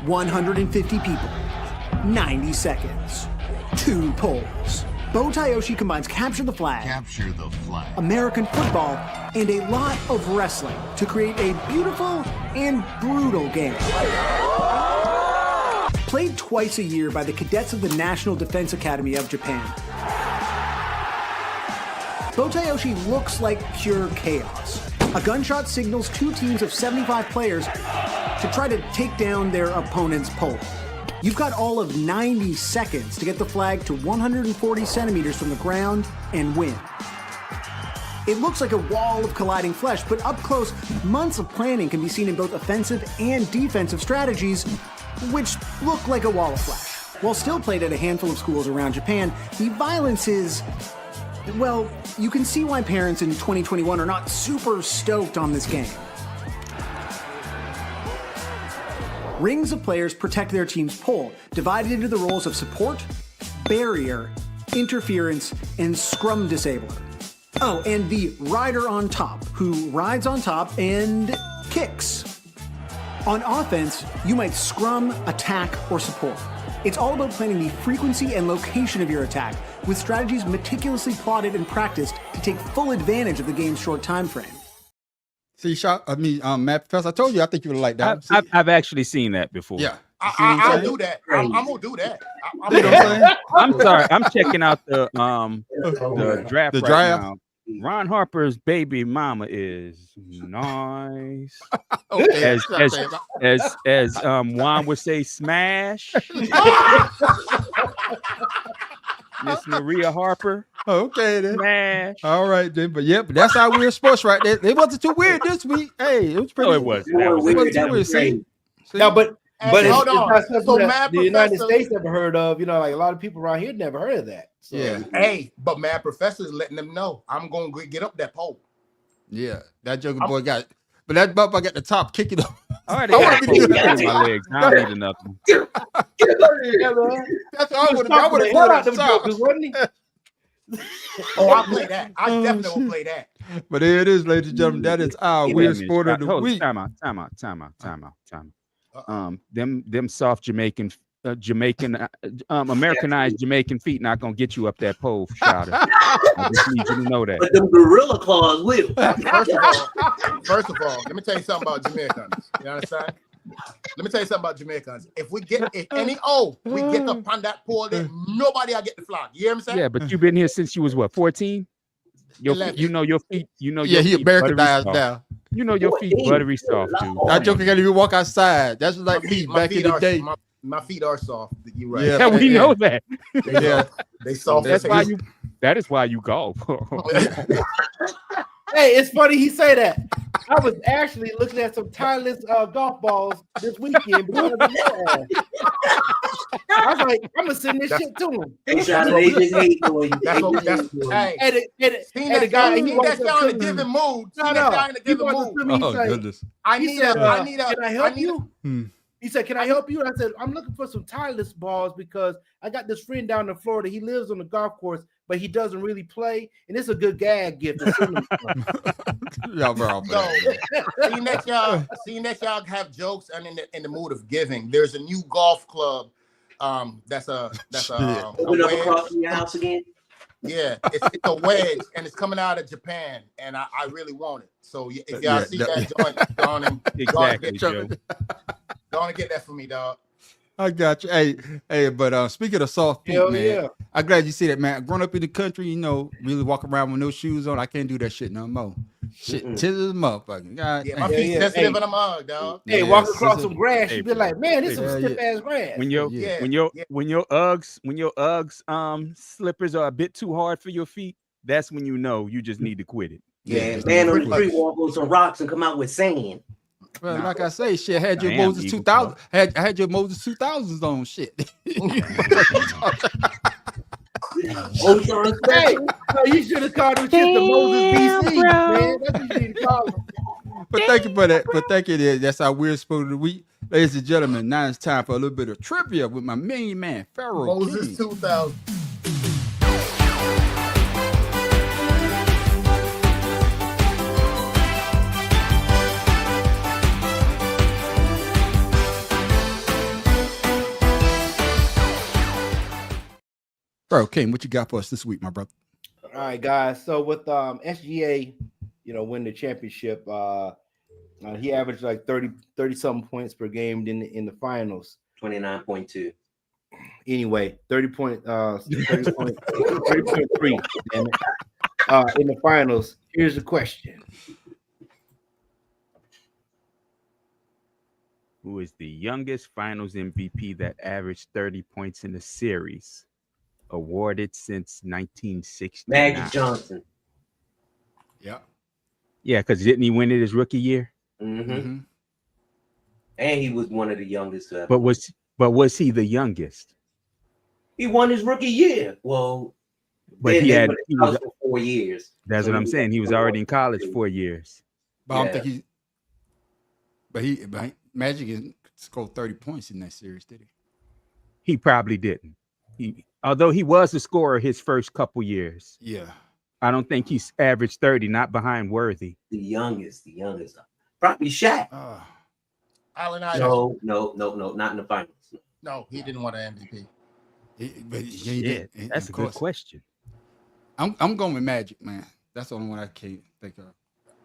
$150 people, 90 seconds, 2 polls. Bowtie Oshi combines Capture the Flag, American football, and a lot of wrestling to create a beautiful and brutal game. Played twice a year by the cadets of the National Defense Academy of Japan. Bowtie Oshi looks like pure chaos. A gunshot signals 2 teams of 75 players to try to take down their opponent's pole. You've got all of 90 seconds to get the flag to 140 centimeters from the ground and win. It looks like a wall of colliding flesh, but up close, months of planning can be seen in both offensive and defensive strategies, which look like a wall of flesh. While still played at a handful of schools around Japan, the violence is, well, you can see why parents in 2021 are not super stoked on this game. Rings of players protect their team's pole, divided into the roles of support, barrier, interference, and scrum disabler. Oh, and the rider on top, who rides on top and kicks. On offense, you might scrum, attack, or support. It's all about planning the frequency and location of your attack, with strategies meticulously plotted and practiced to take full advantage of the game's short time frame. See, Matt, Professor, I told you I think you would like that. I've actually seen that before. Yeah. I'll do that. I'm gonna do that. I'm sorry. I'm checking out the draft. The right draft. Now. Ron Harper's baby mama is nice. Okay. As Juan would say, smash. Miss Maria Harper. Okay then. Smash. All right then. But yep, that's our weird sports right there. It wasn't too weird this week. Hey, it was pretty. No, it was. That was weird. That weird. was crazy. No, but Hey, it's hold not on. something So that Mad the United Professor- States never heard of. You know, like a lot of people around here never heard of that. So, Yeah. Hey, but Mad Professor's letting them know I'm gonna get up that pole. Yeah, that Joker boy got, but that bump I got the top kicking up. I already got a poke between my legs. I don't need another one. yeah, man. That's all I would He was have talking them done. jokers, wasn't he? Oh, I'll play that. I definitely will play that. But here it is, ladies and gentlemen. That is our Wait a weird minute, sport of the hold on, week. Time out. Them soft Jamaican Americanized Jamaican feet not gonna get you up that pole, Shouter. I just need you to know that. But them gorilla claws will. First of all, let me tell you something about Jamaicans. You understand? Let me tell you something about Jamaicans. If we get we get up on that pole, then nobody will get the flag. You hear me saying? Yeah, but you've been here since you was what, 14? Your feet, you know your feet. You know Yeah, your he feet buttery Americanized soft. now. You know your feet buttery soft, dude. That Joker can't even walk outside. That's like me My back feet in the are- day. My feet are soft. You right? Yeah, Yeah, we yeah. know that. Yeah. They soft. That's as why hell. you. That is why you golf. Hey, it's funny he say that. I was actually looking at some tireless golf balls this weekend because of that. I was like, I'm gonna send this shit to him. They just hate on you. That's what. That's Hey, Seen the that guy, guy. he Seen walks that up guy to in a me. giving mood. No, Seen that guy in a he giving walks up mood. to me. Oh He's like, goodness. I he need said, a. can I help you? Hmm. He said, "Can I help you?" I said, "I'm looking for some tireless balls because I got this friend down in Florida. He lives on the golf course, but he doesn't really play, and it's a good gag gift." Y'all bro. No, seeing that y'all have jokes and in the mood of giving. There's a new golf club. That's a Open up across from your house again. Yeah, it's a wedge and it's coming out of Japan, and I really want it. So if y'all see that joint, go on and Exactly, Joe. go on and get that for me, dog. I got you. Hey, but speaking of soft feet, Hell man, yeah. I'm glad you see that, man. Growing up in the country, you know, really walking around with no shoes on, I can't do that shit no more. Shit, till the motherfucker. God, Yeah, my damn. feet sensitive and I'm hug, dog. Hey, Yeah, walk across scissor. some grass, you be like, "Man, this is Yeah, some stiff ass grass." When your Uggs slippers are a bit too hard for your feet, that's when you know you just need to quit it. Yeah, man on the street walk on some rocks and come out with sand. Well, like I say, shit, had your Damn, Moses Eagle 2000, had your Moses 2000s on shit. Hey, no, you should have called them shit the Moses BC, man. That's what you need to call them. But thank you for that. But thank you. That's our weird sport of the week. Ladies and gentlemen, now it's time for a little bit of trivia with my main man, Pharaoh Moses King. 2000. Pharaoh King, what you got for us this week, my brother? All right, guys. So with SGA, win the championship, he averaged like 30 something points per game in the finals. 29.2. Anyway, 30.3 damn it. In the finals. Here's the question. Who is the youngest finals MVP that averaged 30 points in the series? Awarded since 1969. Magic Johnson. Yeah. Yeah, because didn't he win it his rookie year? Mm-hmm. And he was one of the youngest to ever. But was he the youngest? He won his rookie year. Well, But he was for 4 years. That's what I'm saying. He was already in college 4 years. But I don't think Magic didn't score 30 points in that series, did he? He probably didn't. Although he was the scorer his first couple years. Yeah. I don't think he's averaged 30, not behind Worthy. The youngest. Probably Shaq. Allen Iverson. No, not in the finals. No, he didn't want an MVP. He did. That's a good question. I'm going with Magic, man. That's the only one I can't think of.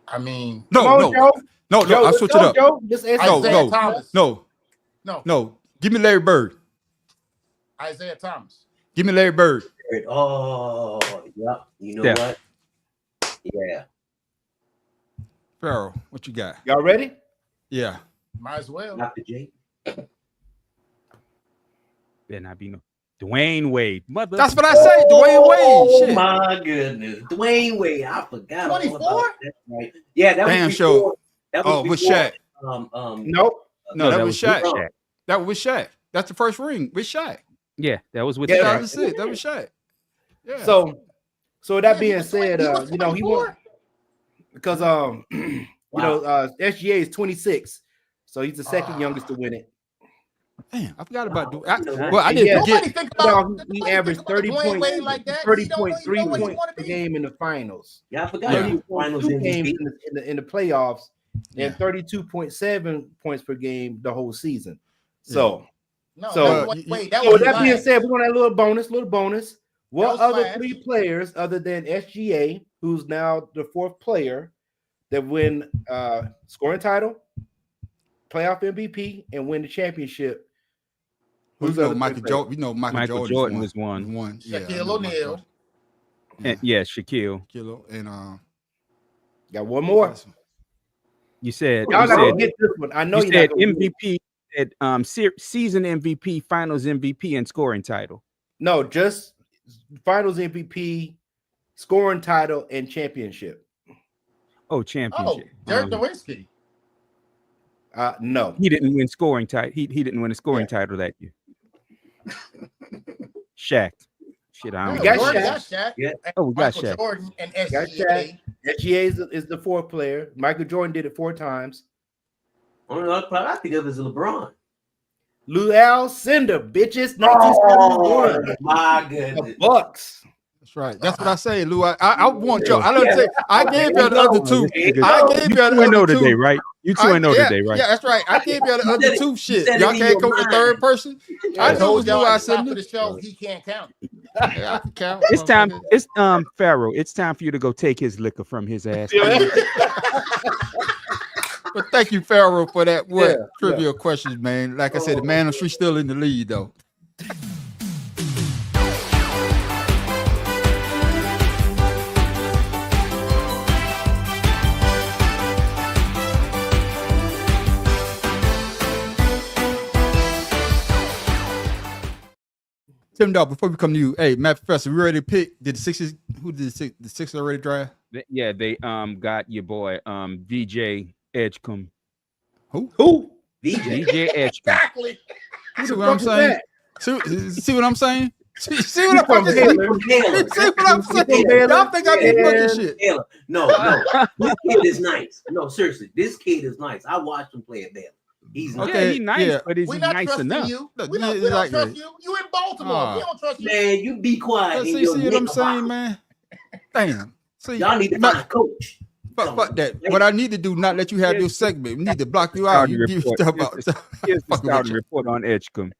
I mean, No, I'll switch it up. Joe, just Isaiah Thomas. No. Give me Larry Bird. Isaiah Thomas. Give me Larry Bird. Oh, yep. You know what? Yeah. Pharaoh, what you got? Y'all ready? Yeah. Might as well. Dr. J. Better not be no. Dwayne Wade. Mother. That's what I say. Dwayne Wade. Oh Shit. my goodness, Dwayne Wade. I forgot. 24. That's right. Yeah, that Damn was show. before. That was With before, Shaq. Nope. No, that was Shaq. LeBron. That was Shaq. That's the first ring with Shaq. Yeah, that was with Yeah, Shaq. 2006. That was Shaq. Yeah. So that being said, was you know, he won because you know, SGA is 26, so he's the second youngest to win it. Damn, I forgot about Wow. Well, I didn't Nobody forget. think about He averaged 30 Dwayne points, Wade like that. 30.3 He points wanna per be. game in the finals. Yeah, I forgot. He was finals 32 games MVP. in the playoffs, Yeah. and 32.7 points per game the whole season. So, No, So- wait, that so was with that being last. said, we're gonna have a little bonus. What was other flash. 3 players other than SGA, who's now the 4th player, that win scoring title, playoff MVP, and win the championship? We Who's the know other Michael 3 players? Jordan. We know Michael Jordan was one. Yeah, I Shaquille know Michael O'Neal. Jordan. And, yeah, Shaquille. Kilo and Got one more. You said Y'all you not gonna said, get this one. I know you you're said not gonna get it. MVP, season MVP, Finals MVP, and scoring title. No, just Finals MVP, scoring title, and championship. Oh, Oh, championship. Dirk Nowitzki. No. He didn't win scoring title. He didn't win a scoring title that year. Shaq. Shit, I We don't got know. Jordan Shaq. got Shaq. Yeah. And Oh, we got Michael Shaq. Jordan and Got SGA. SGA is the 4th player. Michael Jordan did it 4 times. Only other player I think of is LeBron. Lou Alcindor, bitches, 1971. My The goodness. Bucks. that's right. That's what I say, Lou. I want you. I don't say. I gave you the other 2. I gave you the You 2-0 other 2. today, right? You 2-0 today, right? Yeah, that's right. I gave you the You other said it- 2 you shit. said it Y'all in can't your come with the mind. third person. I I know it told was Lou y'all at the top Alcindor. of the show he can't count. Yeah, I can count. It's time. motherfucker. It's Pharaoh. It's time for you to go take his liquor from his ass. But thank you, Pharaoh, for that Yeah, trivia questions, man. Like I said, the man on the street still in the lead, though. Tim Dog, before we come to you, hey, Matt Professor, we ready to pick? Did the Sixers? Who did the Sixers already draft? Yeah, they got your boy VJ Edgecombe. Who? VJ Edgecombe. Exactly. See what I'm saying? See what I'm saying? See what I'm From fucking saying? Baylor. See what I'm saying? Y'all think I be fucking shit? Baylor. No, this kid is nice. No, seriously, this kid is nice. I watched him play at Baylor. He's nice. Okay, Yeah, he's nice, yeah. but is We're he not nice trusting enough? you. Look, We don't exactly. trust you. You in Baltimore. We don't trust you. Man, you be quiet. in See your what I'm nigga saying, box. man? Damn. See, Y'all need to find a coach. fuck that. What I need to do, not let you have your segment. We need to block you out. You give stuff out. Here's the Fucking with scouting you. report on Edgecombe.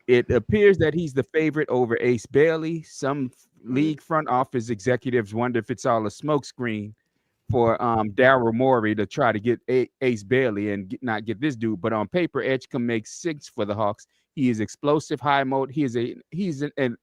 It appears that he's the favorite over Ace Bailey. Some league front office executives wonder if it's all a smokescreen for Daryl Morey to try to get Ace Bailey and not get this dude. But on paper, Edgecombe makes 6 for the Hawks. He is explosive high motor. He's an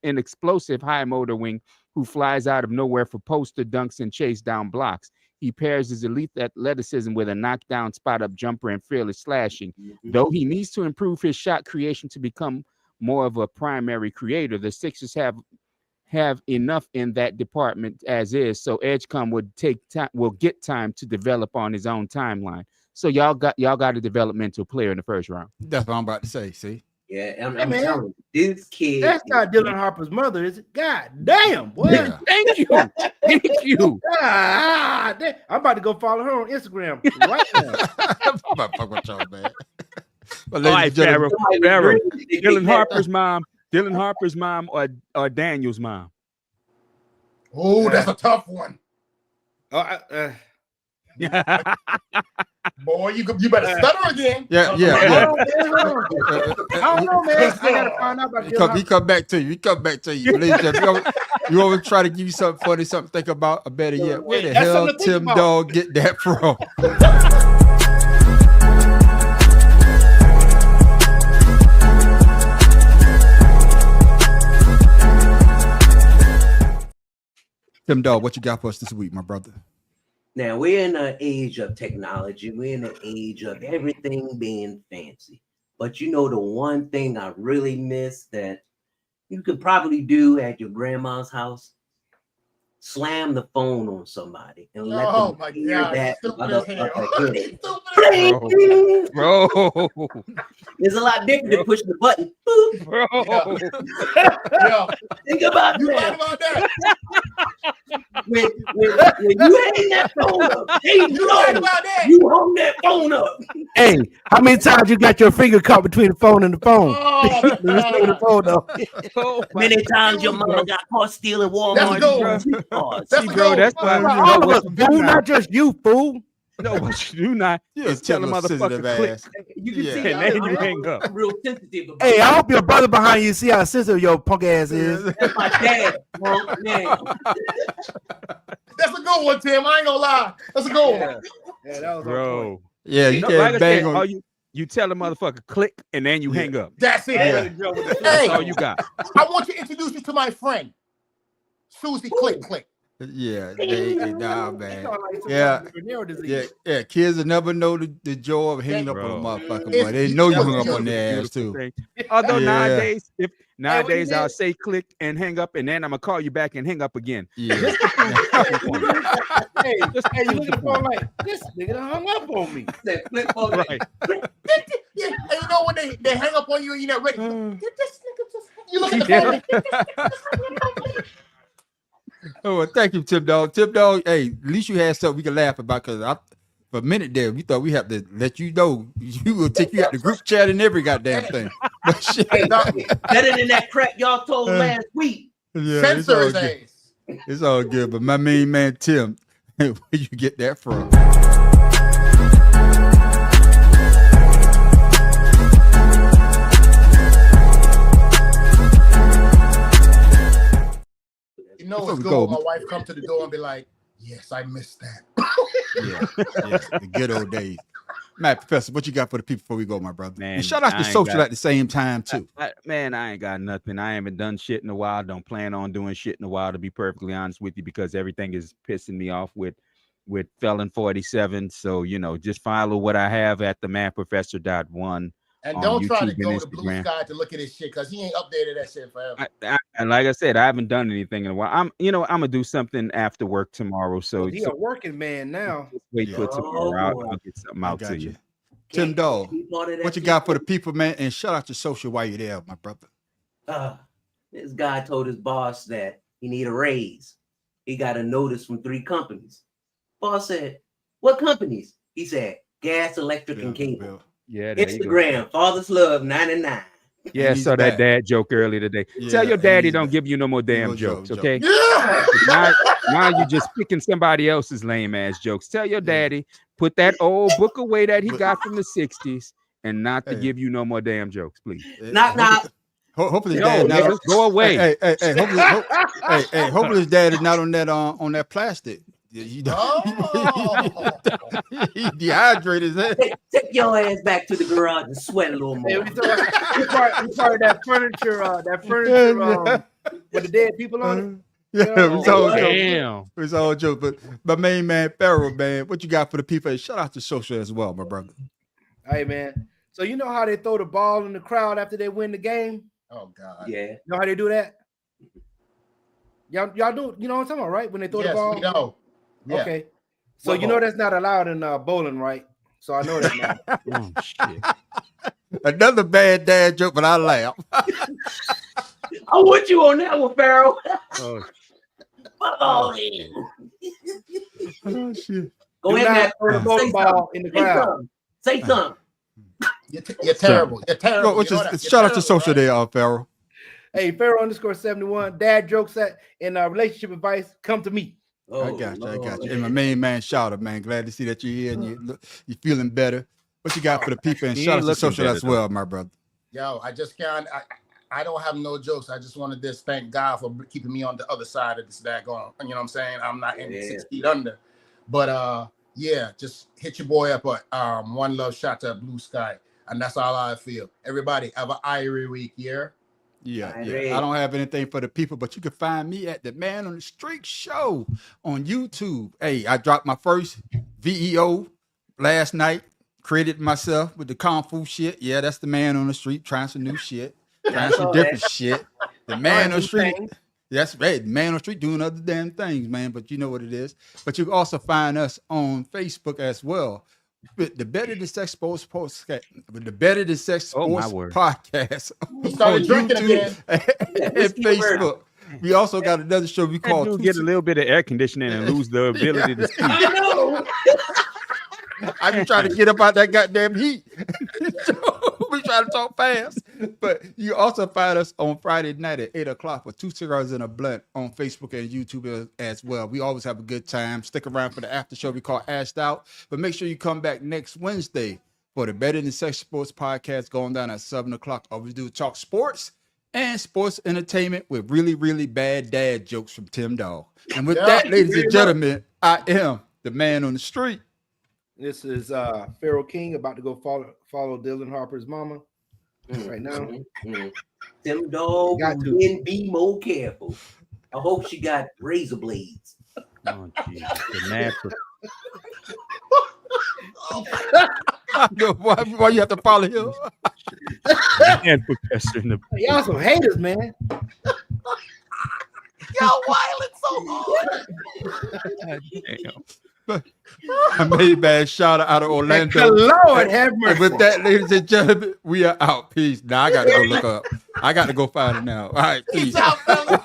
explosive high motor wing who flies out of nowhere for poster dunks and chase down blocks. He pairs his elite athleticism with a knockdown spot-up jumper and fearless slashing. Though he needs to improve his shot creation to become more of a primary creator, the Sixers have enough in that department as is. So Edgecombe will get time to develop on his own timeline. So y'all got a developmental player in the first round. That's what I'm about to say. See? Yeah, I'm man. telling you, this kid. That's not Dylan Harper's mother, is it? God damn, boy. Yeah. Thank you. Thank you. Damn. I'm about to go follow her on Instagram right now. I'm about to fuck with y'all, man. Well, All ladies right, and gentlemen, Pharaoh. Dylan Harper's mom or Daniel's mom. Oh, that's a tough one. Boy, you better stutter again. Yeah. I don't know, man. I gotta find out about Dylan He come back to you. He come back to you. Ladies and gentlemen, you always try to give you something funny, something to think about, or better yet, where the That's hell something to think Tim about. Dog get that from? Tim Dog, what you got for us this week, my brother? Now we're in an age of technology. We're in an age of everything being fancy. But you know, the one thing I really miss that you could probably do at your grandma's house. Slam the phone on somebody and let them hear that. Bro. It's a lot different than pushing the button. Bro. Think about that. When you hang that phone up, you hung that phone up. Hey, how many times you got your finger caught between the phone and the phone? The phone though. Many times your mama got caught stealing Walmart. That's why all of us, fool, not just you, fool. No, what you do not just tell the motherfucker click. You can see, and then you hang up. I'm real sensitive about Hey, I hope your brother behind you see how sensitive your punk ass is. That's my dad. That's a good one, Tim. I ain't gonna lie. That's a good one. Yeah, that was Bro. Yeah, you can't like bang on. You tell the motherfucker click and then you hang up. That's it. That's all you got. I want to introduce you to my friend, Susie Click. Yeah, nah, man. Yeah. Kids will never know the joy of hanging up on a motherfucker, but they know you hung up on their ass too. Although nowadays I'll say click and hang up, and then I'm gonna call you back and hang up again. Yeah. Hey, you look at the phone like this nigga done hung up on me. Right. Yeah, and you know when they hang up on you and you're not ready. Get this nigga just. You look at the phone. Oh, well, thank you, Tip Dog. Tip Dog, hey, at least you had something we could laugh about, because for a minute there, we thought we have to let you know you will take you out the group chat and every goddamn thing. But shit. Better than that crap y'all told last week. Yeah, Censor his ass. It's all good, but my main man Tim, where you get that from? You know it's good when my wife come to the door and be like, yes, I missed that. yeah, the good old days. Matt, Professor, what you got for the people before we go, my brother? Man, and shout out to social at the same time, too. I ain't got nothing. I haven't done shit in a while. Don't plan on doing shit in a while, to be perfectly honest with you, because everything is pissing me off with Felon 47. So, just follow what I have at the manprofessor.1. And don't try to YouTube go and to Blue Instagram. Sky to look at his shit, because he ain't updated that shit forever. And like I said, I haven't done anything in a while. I'm gonna do something after work tomorrow. So He a working man now. wait till tomorrow. I'll get something out to you. Tim Dog, what you got for the people, man? And shout out to social while you're there, my brother. This guy told his boss that he need a raise. He got a notice from 3 companies. Boss said, "What companies?" He said, "Gas, electric, and cable." Yeah, there Instagram, Father's Love 99. Yeah, I saw that dad joke earlier today. Tell your daddy don't give you no more damn jokes, okay? Now you're just picking somebody else's lame ass jokes. Tell your daddy, put that old book away that he got from the 60s and not to give you no more damn jokes, please. Not. Hopefully, dad just go away. Hey, hopefully his dad is not on that plastic. He dehydrated. Take your ass back to the garage and sweat a little more. Hey, we started that furniture with the dead people on it. Yeah, it's all joke. It's all joke. But my main man, Pharaoh, man, what you got for the people? Shout out to social as well, my brother. Hey, man. So you know how they throw the ball in the crowd after they win the game? Oh God. Yeah. You know how they do that? Y'all do. You know what I'm talking about, right? When they throw the ball. We know. Yeah. Okay. So you know that's not allowed in bowling, right? So I know that now. Oh shit. Another bad dad joke, but I laugh. I want you on that one, Pharaoh. Oh shit. Go ahead, throw the ball in the crowd. Say something. You're terrible. You're terrible. Shout out to social there, Pharaoh. Hey, Pharaoh_71. Dad jokes and relationship advice. Come to me. I got you. And my main man, Shouter, man. Glad to see that you're here and you're feeling better. What you got for the people? And shout out to social as well, my brother. Yo, I just can't. I don't have no jokes. I just want to just thank God for keeping me on the other side of this daggone. You know what I'm saying? I'm not in 6 feet under. But yeah, just hit your boy up at One Love Shot at Blue Sky. And that's all I feel. Everybody have an Irie week, yeah? Yeah. I don't have anything for the people, but you can find me at the Man on the Street show on YouTube. Hey, I dropped my first VEO last night. Credited myself with the Kung Fu shit. Yeah, that's the Man on the Street trying some new shit, trying some different shit. The man on the street. That's right. Man on the street doing other damn things, man. But you know what it is. But you can also find us on Facebook as well. The Better Than Sex Sports podcast. The Better Than Sex Sports podcast. He started drinking again. And Facebook. We also got another show we call get a little bit of air conditioning and lose the ability to speak. I know. I been trying to get up out that goddamn heat. We try to talk fast. But you also find us on Friday night at 8:00 with 2 cigars and a blunt on Facebook and YouTube as well. We always have a good time. Stick around for the after show we call Ashed Out. But make sure you come back next Wednesday for the Better Than Sex Sports podcast going down at 7:00. Always do talk sports and sports entertainment with really, really bad dad jokes from Tim Dog. And with that, ladies and gentlemen, I am the man on the street. This is Pharaoh King about to go follow Dylan Harper's mama right now. Them dog can be more careful. I hope she got razor blades. Oh, geez. The mad Why you have to follow him? and professor in the Y'all some haters, man. Y'all wilding so hard. I made bad shout out of Orlando. Lord have mercy. And with that, ladies and gentlemen, we are out. Peace. Now I got to go look up. I got to go find it now. All right, peace. Peace out, fella.